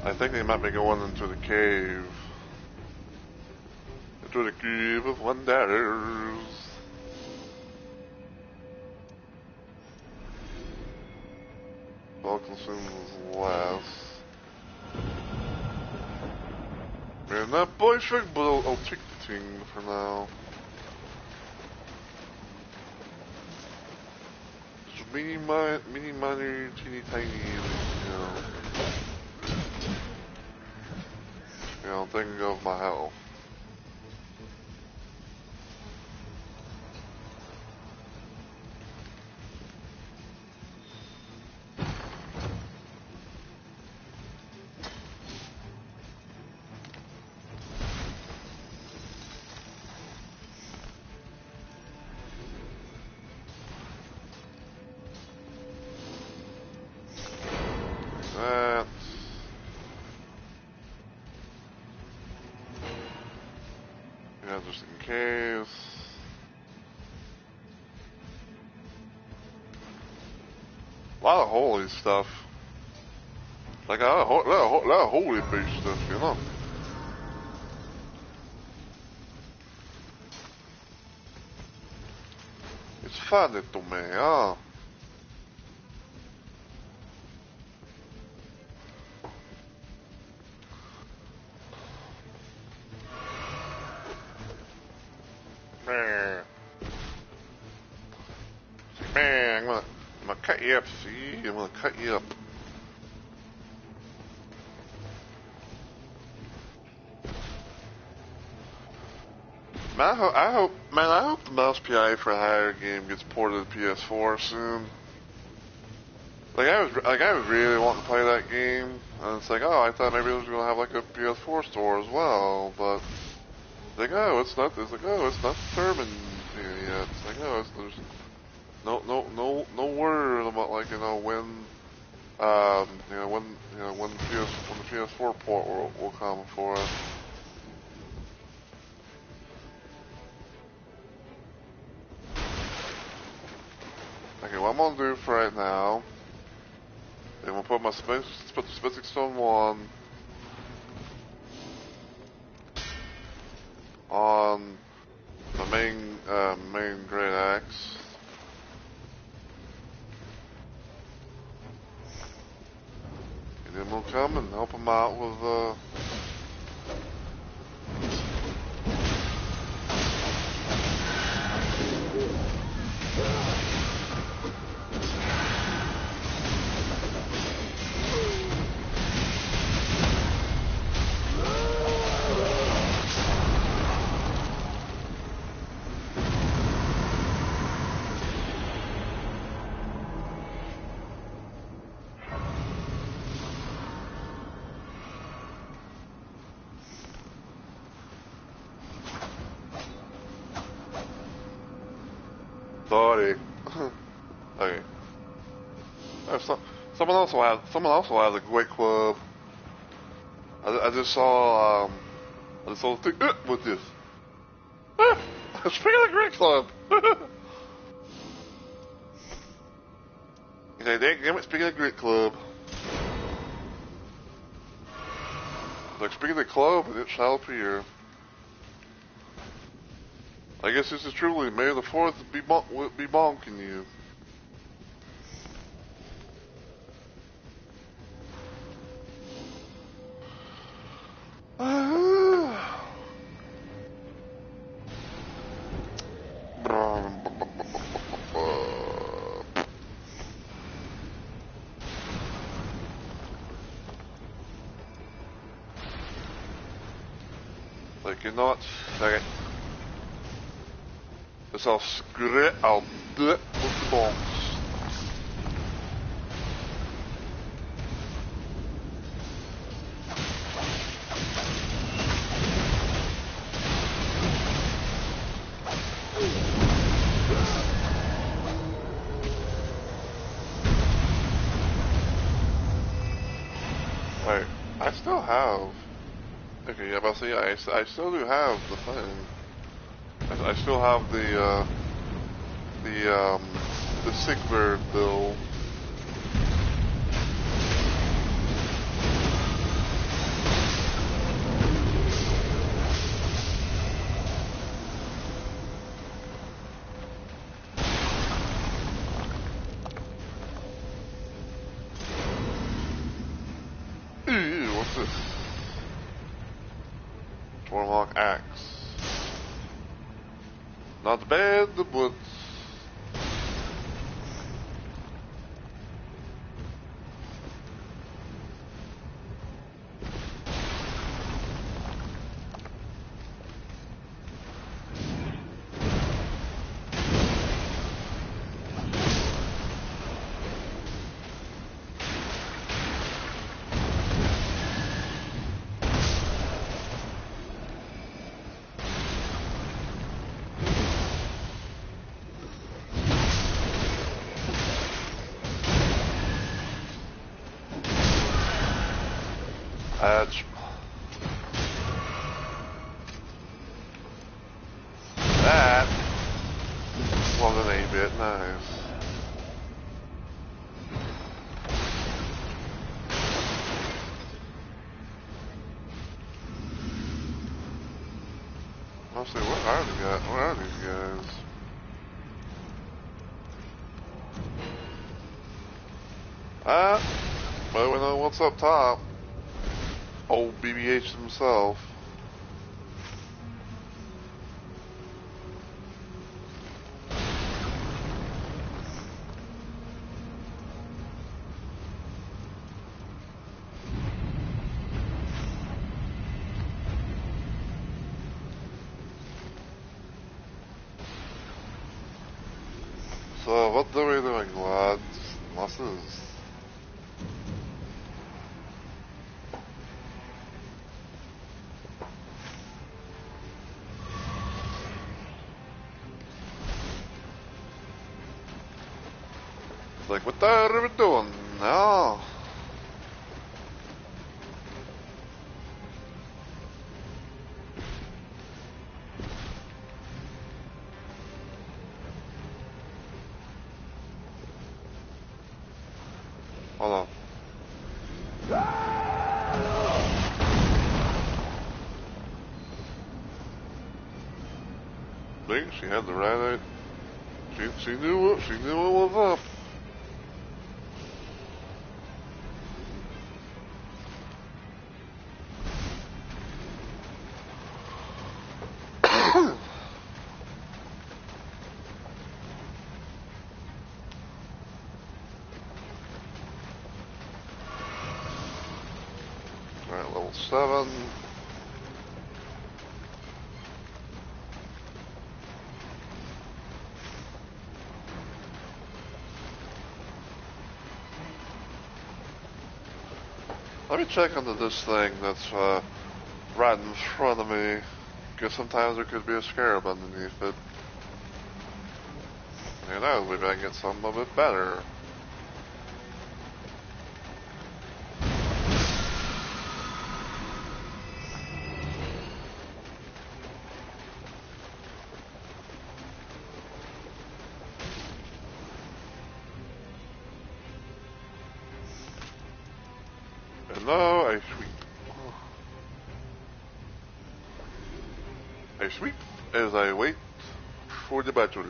I think they might be going into the cave. Into the cave of wonders. All consumes less. Man, that boy's trick, but I'll take the ting for now. Just mini minor, teeny tiny, you know. You know, thinking of my health. That. Yeah, just in case. A lot of holy stuff. Like a lot of holy beast stuff, you know. It's funny to me, huh? Man, I'm gonna cut you up, see? I'm gonna cut you up. Man, I hope the Mouse PI for Hire game gets ported to PS4 soon. Like I was really wanting to play that game, and it's like, oh, I thought maybe it was gonna have like a PS4 store as well, but it's like, oh, it's not. It's like, oh, it's not determined yet. It's like, oh, there's no word about like when when the PS4 port will come for it. Okay, what I'm gonna do for right now, I'm gonna put my Spitting Stone 1 on the main Great Axe. And then we'll come and help him out with Sorry. Okay. Someone also has a great club. I just saw the thing with this. Speaking of the great club. Okay, damn it, speaking of the great club. Like, speaking of the club, it shall appear. I guess this is truly May the 4th be bonking you. Like, you're not. Okay. I'll do it with the bombs. have. Okay, yeah, but see, I still do have the thing. I still have the Sigbird bill. Ew, what's this? Warlock axe. Not bad, but Edge. That wasn't a bit nice. Mostly, where are these guys? Well, we know what's up top. Old BBH himself. So, what are we doing, lads? Lasses. Like, what are we doing now? Hold on. think she had the right idea. She knew what was up. Alright, level 7. Let me check into this thing that's right in front of me, because sometimes there could be a scarab underneath it. Who knows, maybe I can get something a bit better. Hello, I sweep. I sweep as I wait for the battle.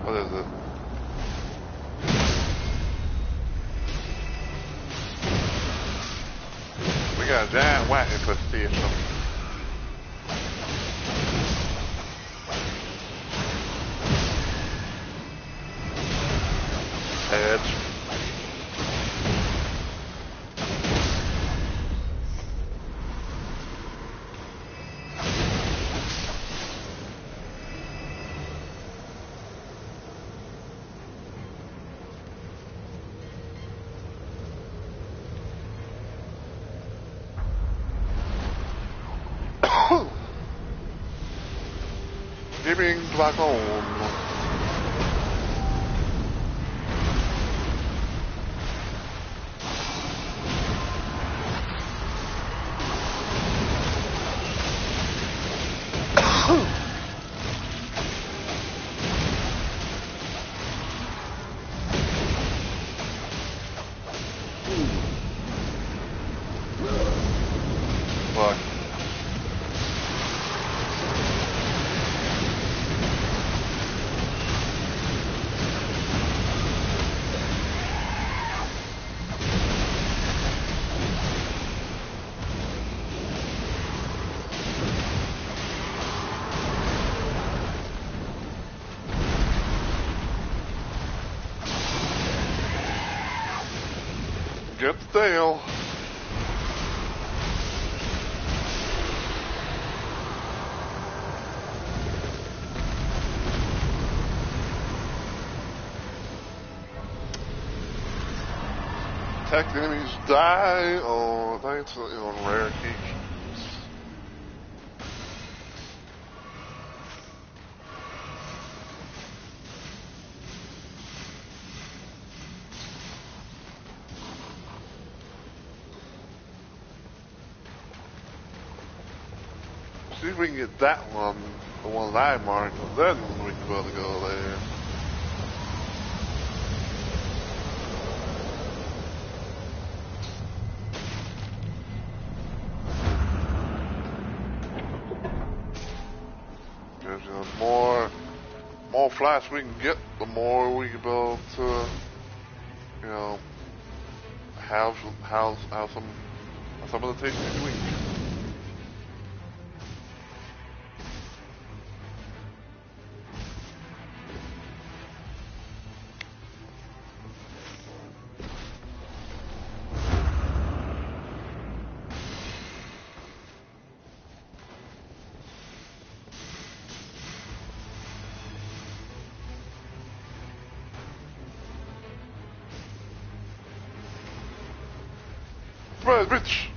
What is it? We got a giant white infestation. Edge. Escaping back home. Fuck. Get the tail. Attack the enemies, die. Oh, that's on rare keys. See if we can get that one, the one that I marked, and then we can be able to go there. Because the more flats we can get, the more we can be able to, have some of the tasty sweets. Right, bitch.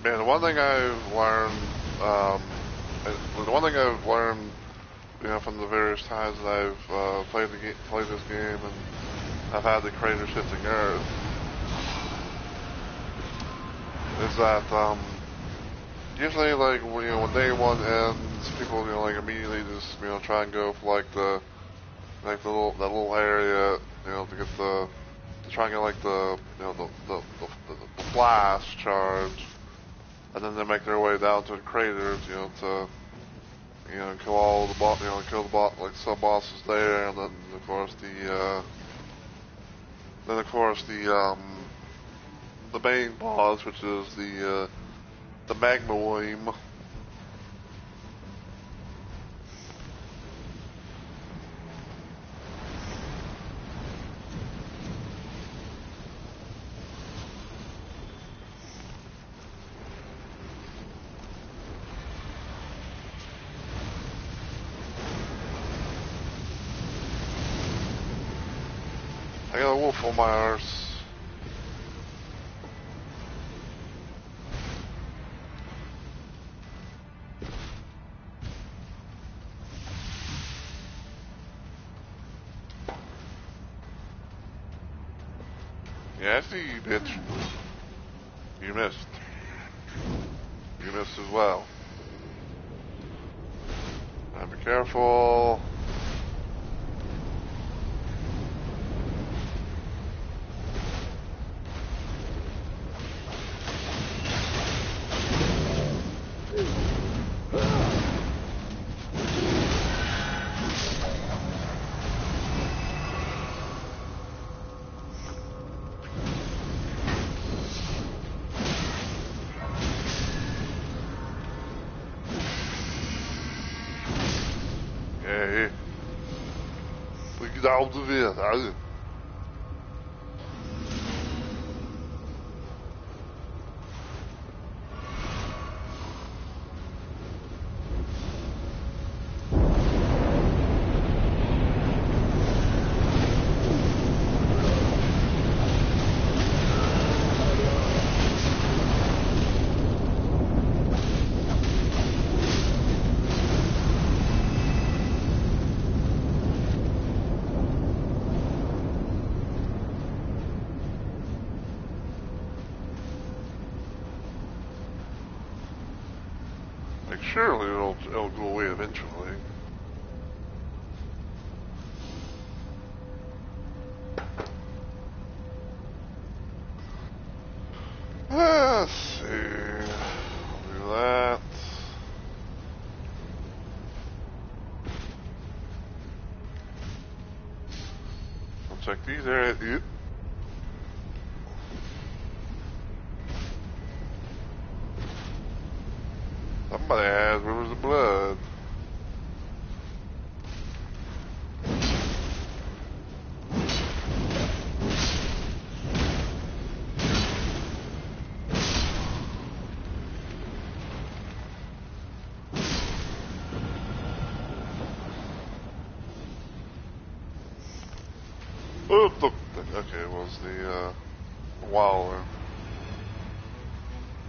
Man, the one thing I've learned, from the various times that I've played this game, and I've had the crater shifting Earth, is that usually, like, when day one ends, people, immediately just, try and go for, that little area, to try and get, the blast charge, and then they make their way down to the craters, to, kill all the sub bosses there, and then, of course, the main boss, which is the magma worm. I got a wolf on my arse. Yeah, I see you, bitch. You missed. You missed as well. Now be careful. Hey, moet je daar op de weer houden? surely it'll go away eventually. Let's see. I'll do that. I'll check these areas. Yep. Somebody has rivers of blood. Oh, look. Okay, it was the Waller.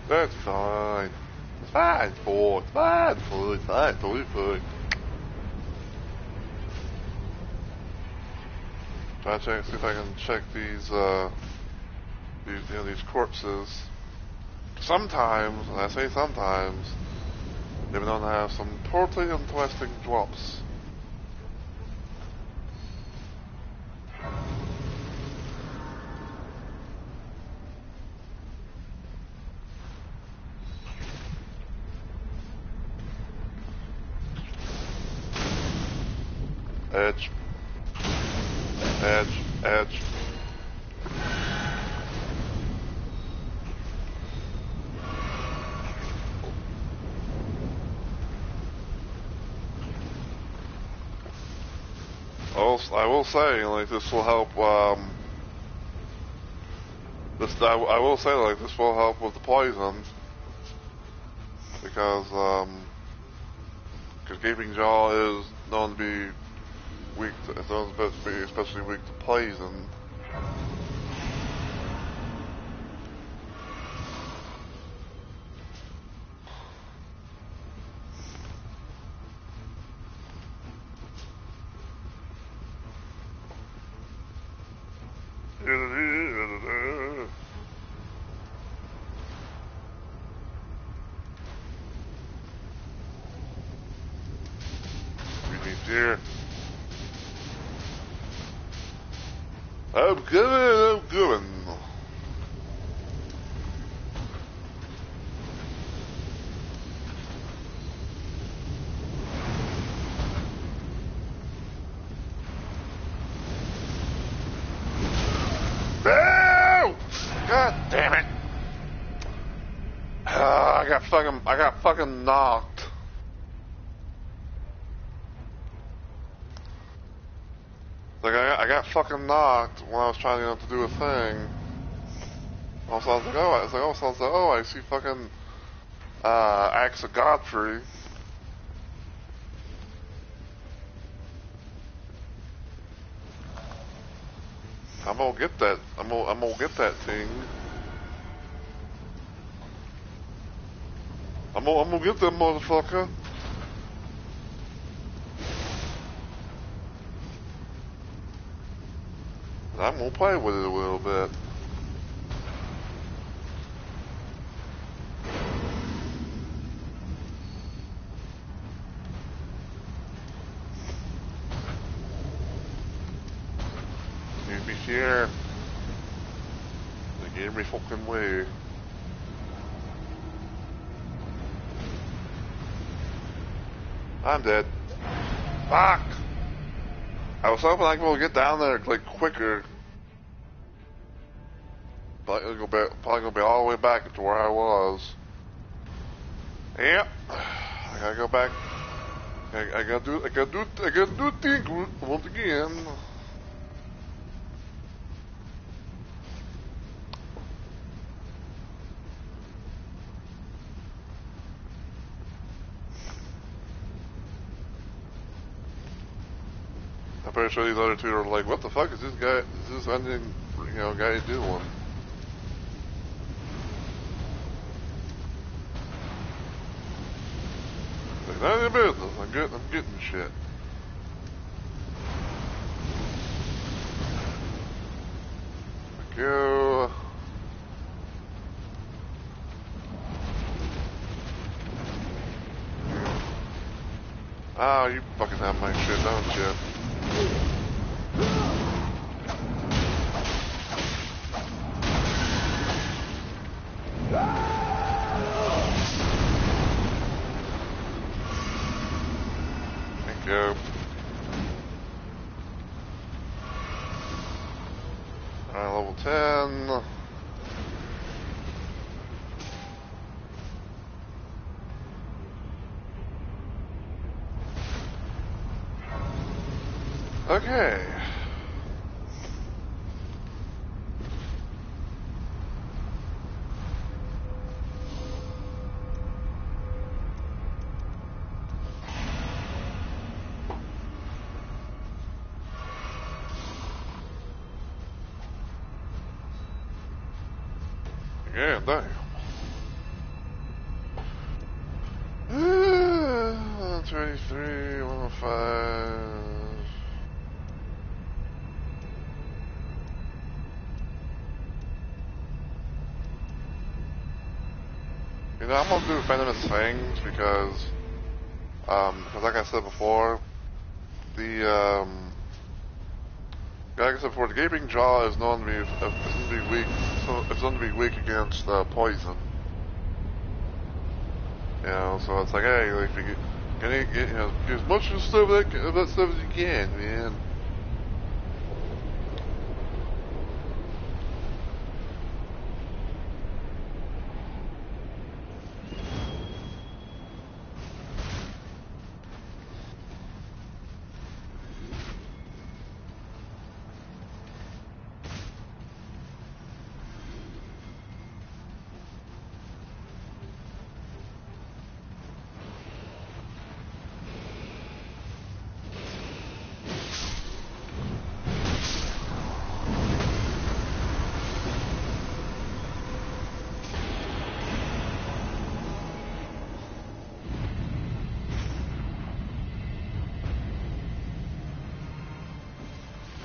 That's fine. Fine, Ford. Fine, Ford. Fine, Ford. Fine. Try to check, see if I can check these corpses. Sometimes, and I say sometimes, they've been known to have some totally interesting drops. Edge. Edge. Edge. I will say, like, this will help, I will say, like, this will help with the poison. Because Gaping Jaw is known to be weak to, it's known to be especially weak to poison. Here. I'm coming. No! God damn it. I got fucking knocked. Like, I got fucking knocked when I was trying to do a thing. Also, I was like, oh, I see fucking, Axe of Godfrey. I'm gonna get that, I'm gonna get that thing. I'm gonna get that motherfucker. I'm gonna play with it a little bit. You be here. They gave me fucking way. I'm dead. Fuck! I was hoping I could get down there like quicker. Probably gonna be all the way back to where I was. Yep. I gotta go back. I gotta do a thing once again. I'm pretty sure these other two are like, what the fuck is this guy, is this onion, guy doing? Like, none of your business, I'm getting shit. Thank you. Oh, you fucking have my shit, don't you? Thank you. Alright, level 10. Okay. Yeah, damn. 23, 105. You know, I'm gonna do venomous things because like I said before, the like I said before, the gaping jaw is known to be weak. So it's known to be weak against poison. You know, so it's like, hey, like, you get, you know, get as much of that stuff as you can, man.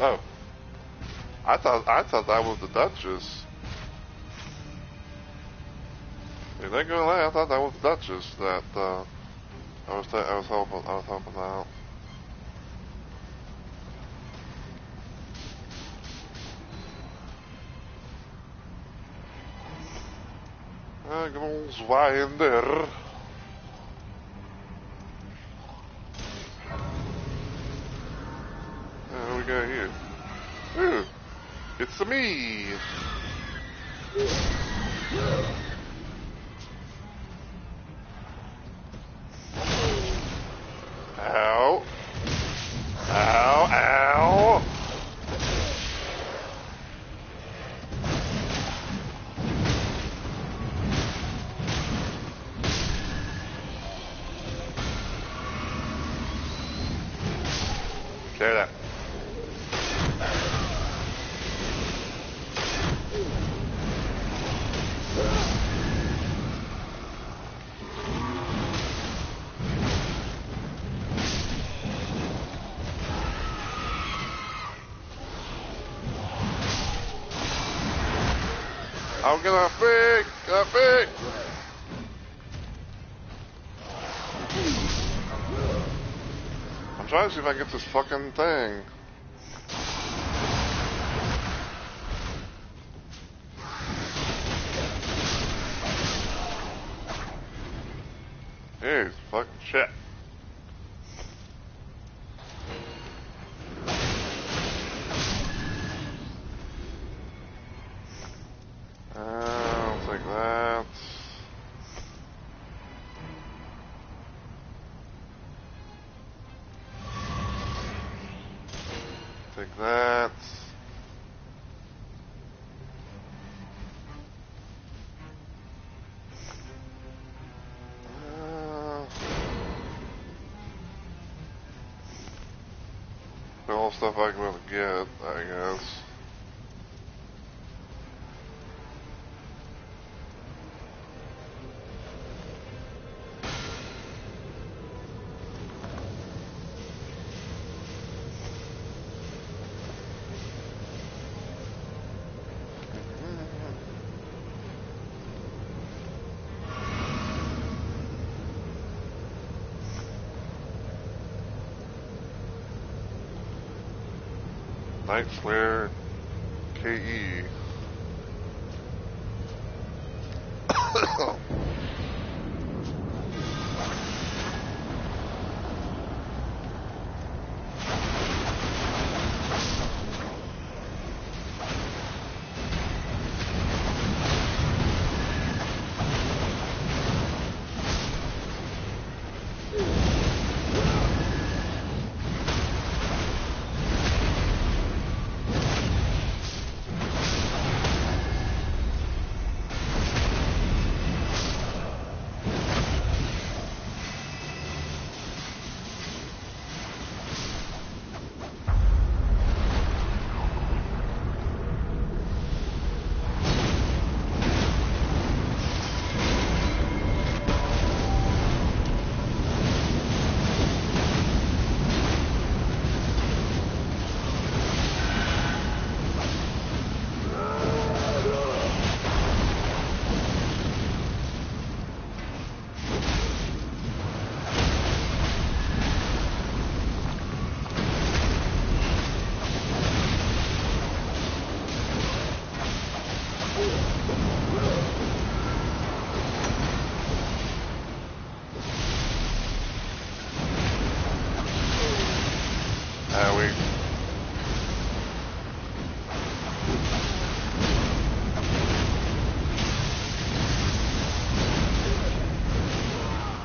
Oh, I thought that was the Duchess. You ain't gonna lie, I thought that was the Duchess that I was helping out. Zweihänder. What do we got here? Ooh, it's me. Ow. Ow, ow. Clear that. I'm gonna fix. I'm trying to see if I can get this fucking thing. Here's fucking shit. I'll take that. Take that. The whole stuff I can really get, I guess. Night Flare KE.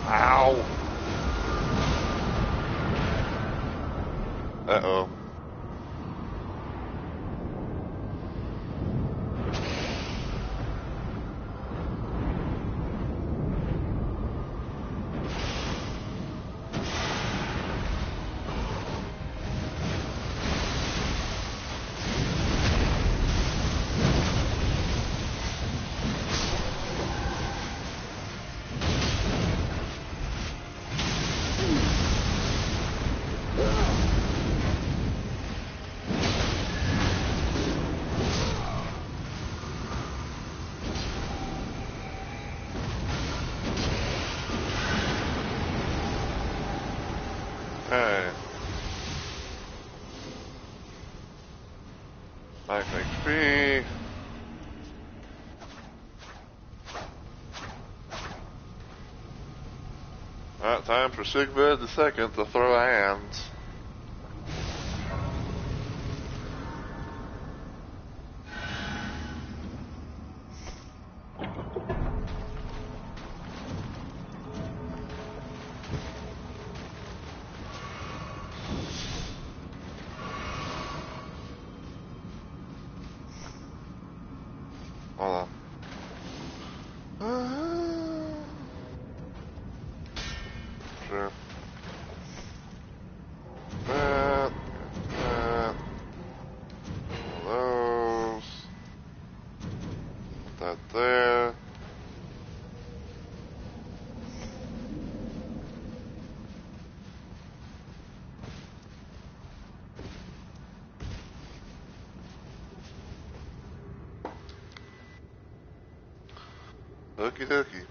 Ow! Uh-oh. Okay. Max HP. Alright, time for Sigbert the Second to throw hands. Hold on. Sure. That. All those. Put that there. Okie dokie.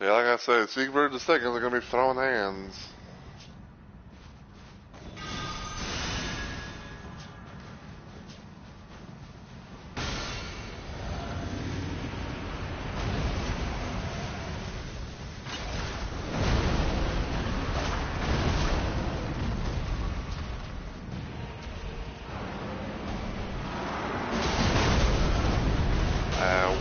Yeah, like I said, Sigbert the Second are gonna be throwing hands. Ow.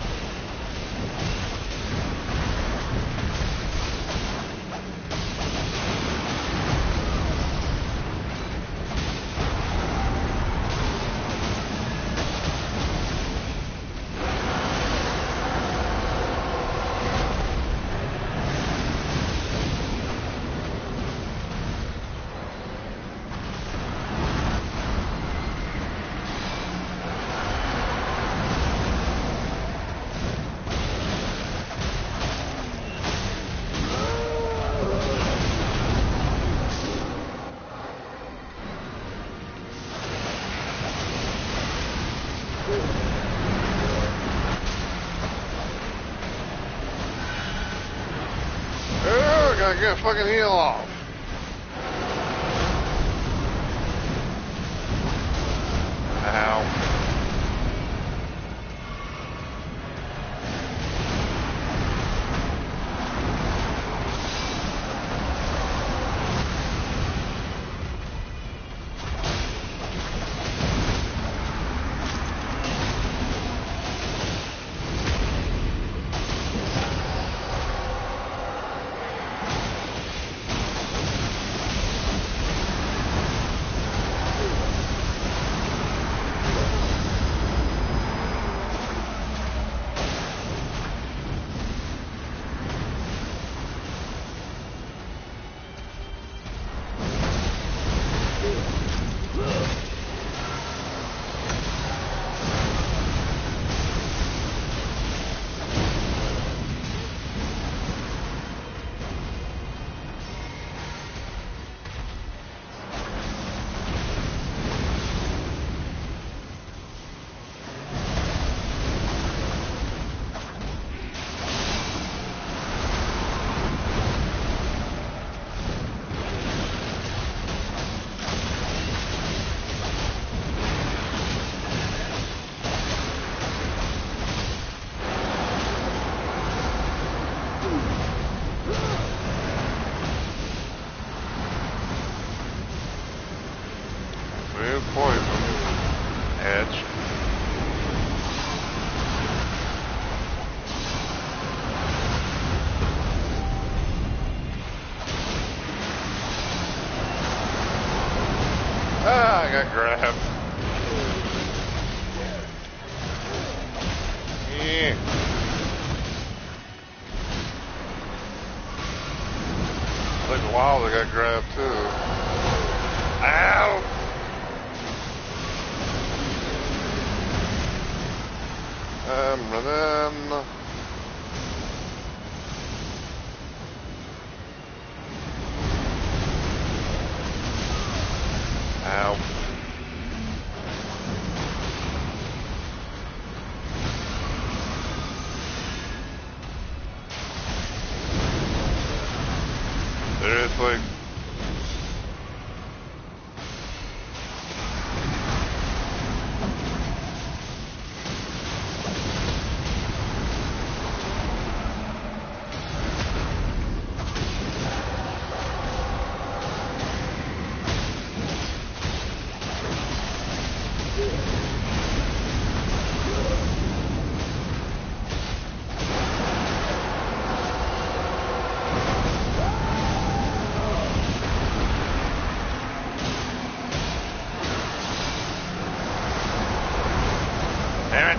Oh, gotta get a fucking heal off. good point. Edge. Ah, I got grabbed. Yeah. Took a while to get grabbed too. Ow! I'm running. Ow. Seriously? Damn it.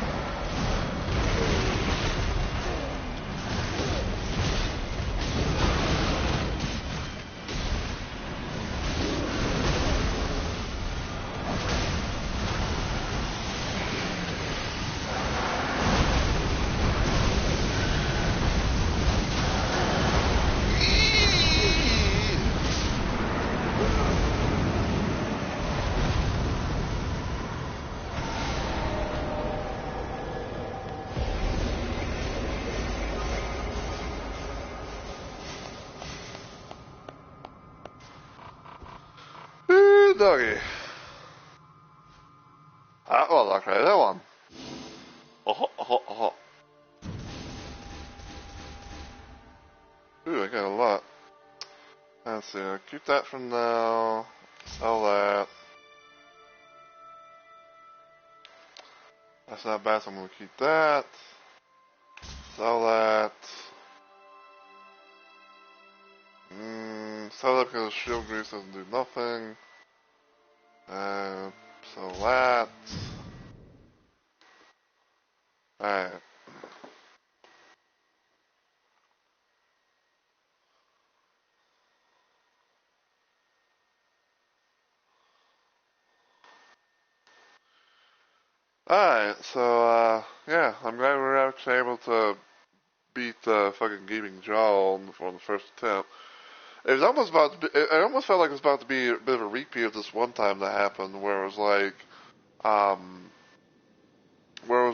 Ooh, doggy. That was a crazy one. Oh. Ooh, I got a lot. Let's see, I'll keep that for now. Sell that. That's not bad, so I'm gonna keep that. Sell that. Sell that because shield grease doesn't do nothing. Sell that. Alright. Alright, so, yeah, I'm glad we were actually able to beat fucking Gaping Jaw on the first attempt. It was almost about to be, it almost felt like it was about to be a bit of a repeat of this one time that happened where it was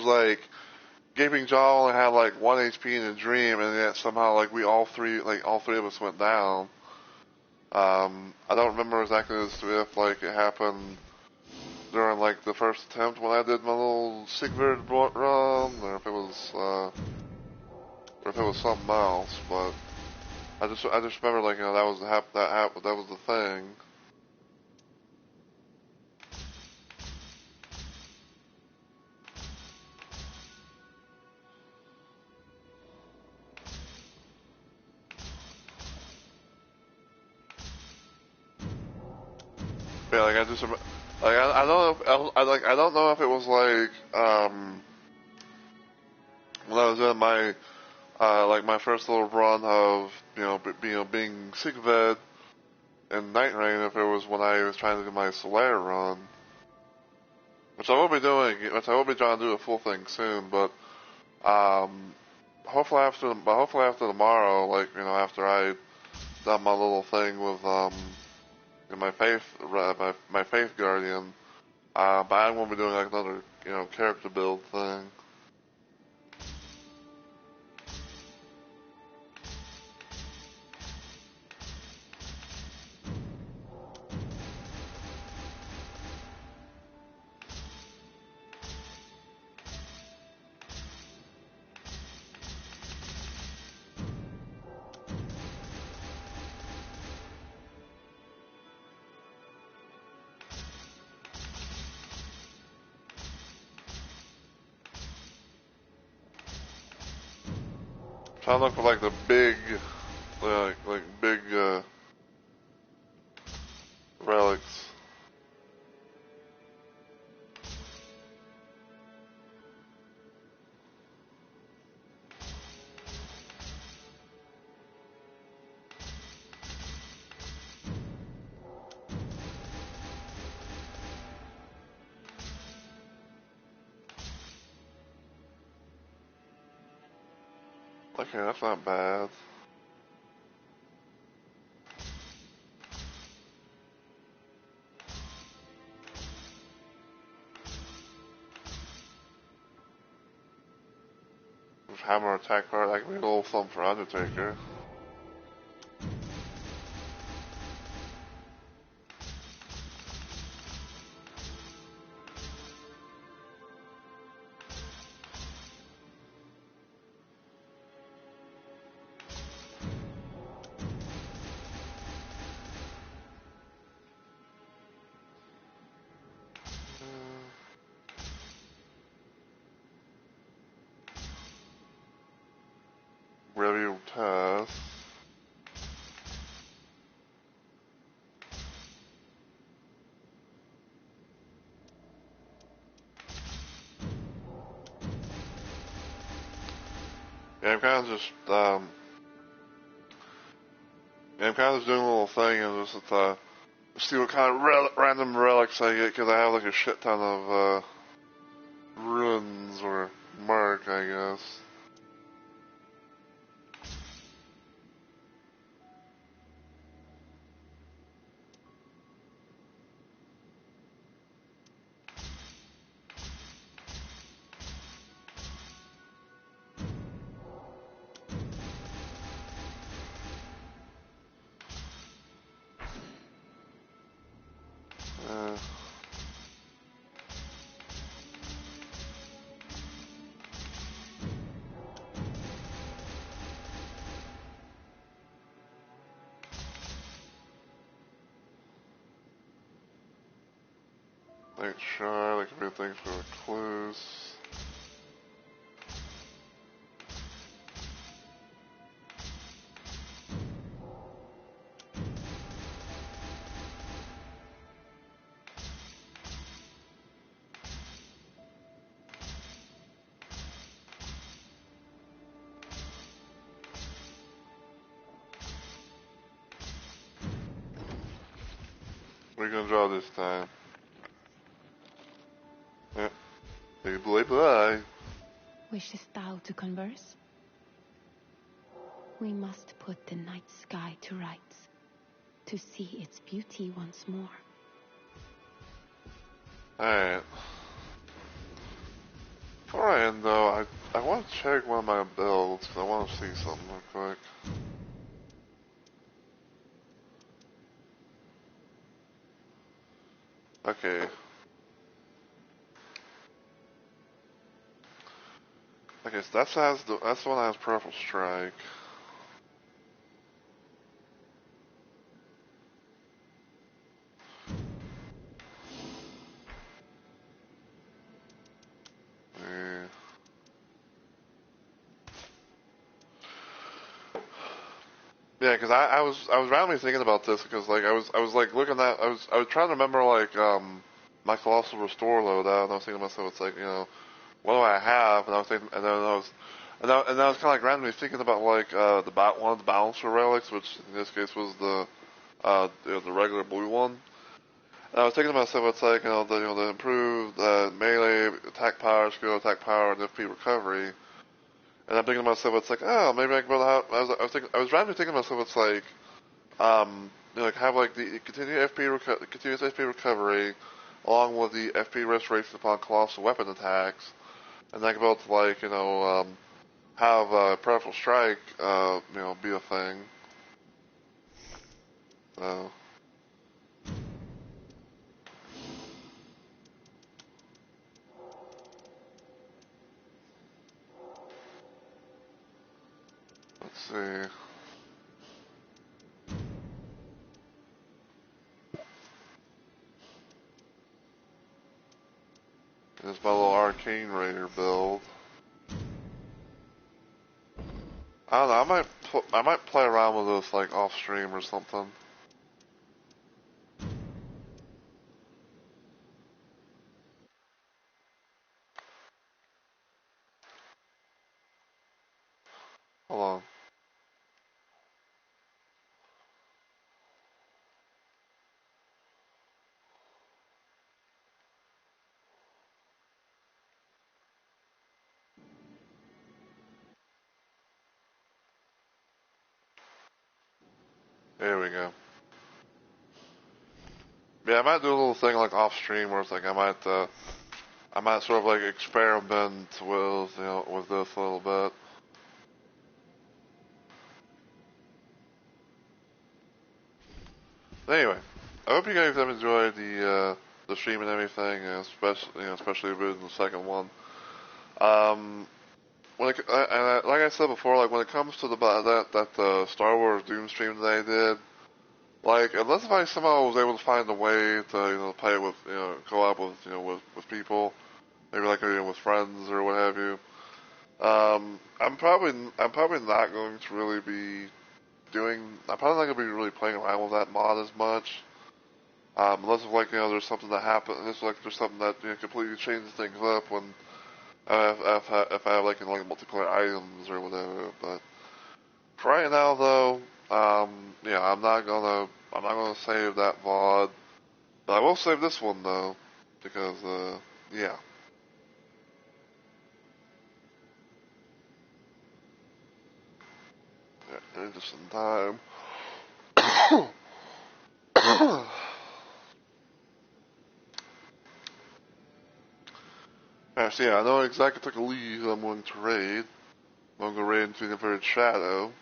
like, Gaping Jaw only had like 1 HP in a dream, and yet somehow like all three of us went down. I don't remember exactly as to if like it happened during like the first attempt when I did my little Sigurd run, or if it was something else. But I just remember like that was the thing. Yeah, like I just like I don't know if, I don't know if it was like when I was in my like my first little run of being Sigved in Night Rain, if it was when I was trying to do my Solaire run, which I will be doing, which I will be trying to do a full thing soon, but hopefully after tomorrow, like after I done my little thing with my faith guardian, but I won't be doing like another character build thing. Trying to look for like the big, like big relics. Okay, that's not bad. With hammer attack card, that could be a little something for Undertaker. Review test. Yeah, I'm kind of just, yeah, I'm kind of just doing a little thing and just see what kind of random relics I get, because I have like a shit ton of ruins or mark, I guess. Uh, Make sure, like everything's for clues. We're gonna draw this time. Yeah. Hey, bye. Wishes thou to converse? We must put the night sky to rights, to see its beauty once more. Alright. Before I end though, I want to check one of my builds, because I want to see something real quick. Okay. Okay, so that's the one that has Purple Strike. Yeah. Yeah, because I was randomly thinking about this because like I was like looking at I was trying to remember like my Colossal Restore loadout, and I was thinking to myself, it's like, you know, what do I have? And I was thinking, and then I was kind of like randomly thinking about like one of the Balancer relics, which in this case was the regular blue one. And I was thinking to myself, it's like, the improved melee attack power, skill attack power, and FP recovery. And I'm thinking to myself, it's like, oh, maybe I can build out. I was randomly thinking to myself, it's like, like have like the continuous FP recovery, along with the FP restoration upon colossal weapon attacks, and I can build to like, have Powerful Strike, be a thing. So. Let's see. This my little Arcane Raider build. I don't know. I might play around with this like off stream or something. Hold on. There we go. Yeah, I might do a little thing like off stream where it's like I might sort of like experiment with with this a little bit. Anyway, I hope you guys have enjoyed the stream and everything, especially with the second one. When like I said before, like when it comes to that Star Wars Doom stream that I did, like unless if I somehow was able to find a way to play with co-op with with people, maybe like with friends or what have you. I'm probably not going to really be I'm probably not going to be really playing around with that mod as much. Unless if like there's something that happens, unless like there's something that completely changes things up when if I have like multiplayer items or whatever. But for right now though, yeah, I'm not gonna save that VOD, but I will save this one though because yeah. Just some time. Actually, yeah, I know exactly took a lead who I'm going to raid. I'm going to raid into the Inverted Shadow.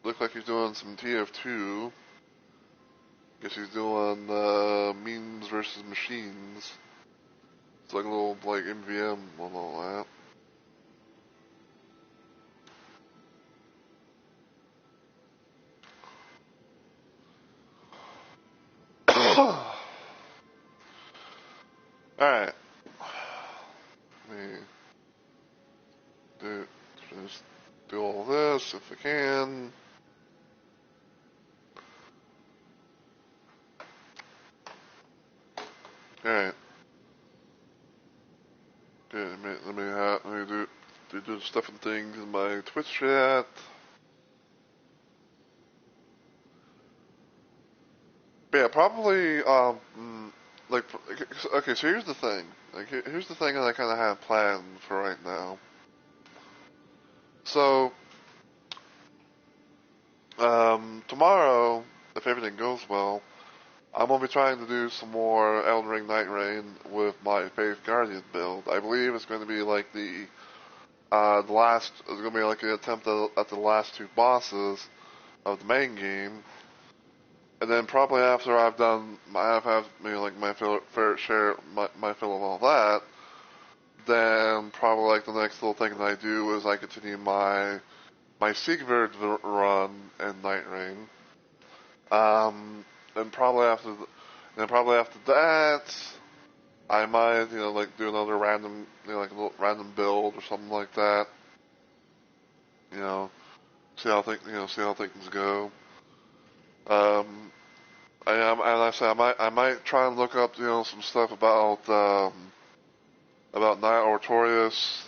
Looks like he's doing some TF2. Guess he's doing memes versus machines. It's like a little like MVM and all that. Alright. Let me just do all this if I can. Alright. Good. Let me do stuff and things in my Twitch chat. But yeah, probably like okay. So here's the thing. Like here's the thing that I kind of have planned for right now. So tomorrow, if everything goes well, I'm gonna be trying to do some more Elden Ring Night Rain with my Faith Guardian build. I believe it's going to be like the last. It's going to be like an attempt at the last two bosses of the main game, and then probably after I've done, I've had like my fair share, my fill of all that. Then probably like the next little thing that I do is I continue my Sigurd run and Night Rain. And probably after that, I might like do another random like a little random build or something like that. You know, see how things go. Um, and I say I might try and look up some stuff about Knight Ortorius.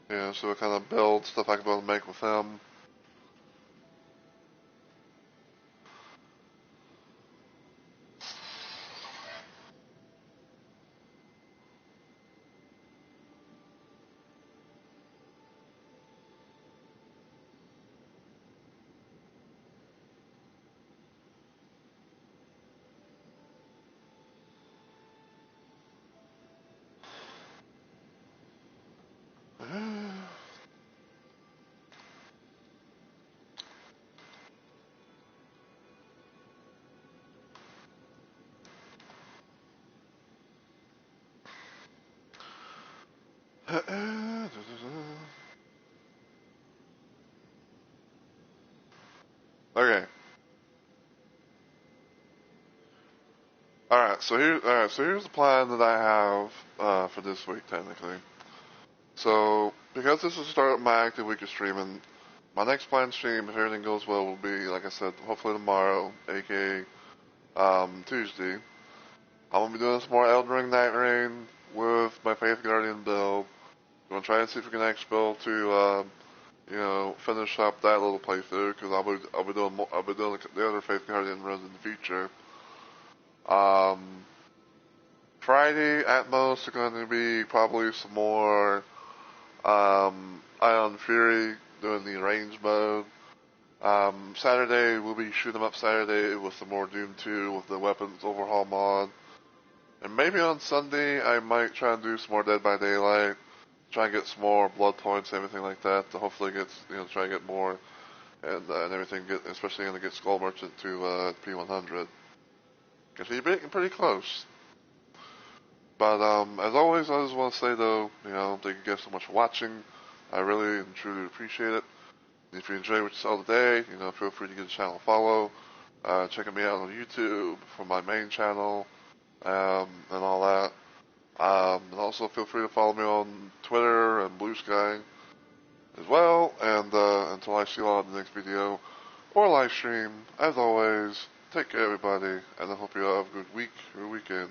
So kind of build stuff I can be able to make with him. Okay. So here's the plan that I have for this week, technically. So, because this is the start of my active week of streaming, my next planned stream, if everything goes well, will be, like I said, hopefully tomorrow, aka Tuesday. I'm gonna be doing some more Elden Ring Night Rain with my Faith Guardian build. I'm gonna try and see if we can actually build to, finish up that little playthrough because I'll be doing the other Faith Guardian runs in the future. Friday at most are going to be probably some more Ion Fury doing the range mode. Saturday we'll be shooting up Saturday with some more Doom 2 with the weapons overhaul mod. And maybe on Sunday I might try and do some more Dead by Daylight. Try and get some more blood points and everything like that to hopefully get, try and get more and everything, especially going to get Skull Merchant to P100. Because he's getting pretty close. But as always, I just want to say though, thank you guys so much for watching. I really and truly appreciate it. If you enjoyed what you saw today, feel free to give the channel a follow. Checking me out on YouTube for my main channel and all that. And also feel free to follow me on Twitter and Blue Sky as well. And until I see you all in the next video or live stream, as always, take care everybody, and I hope you all have a good week or weekend.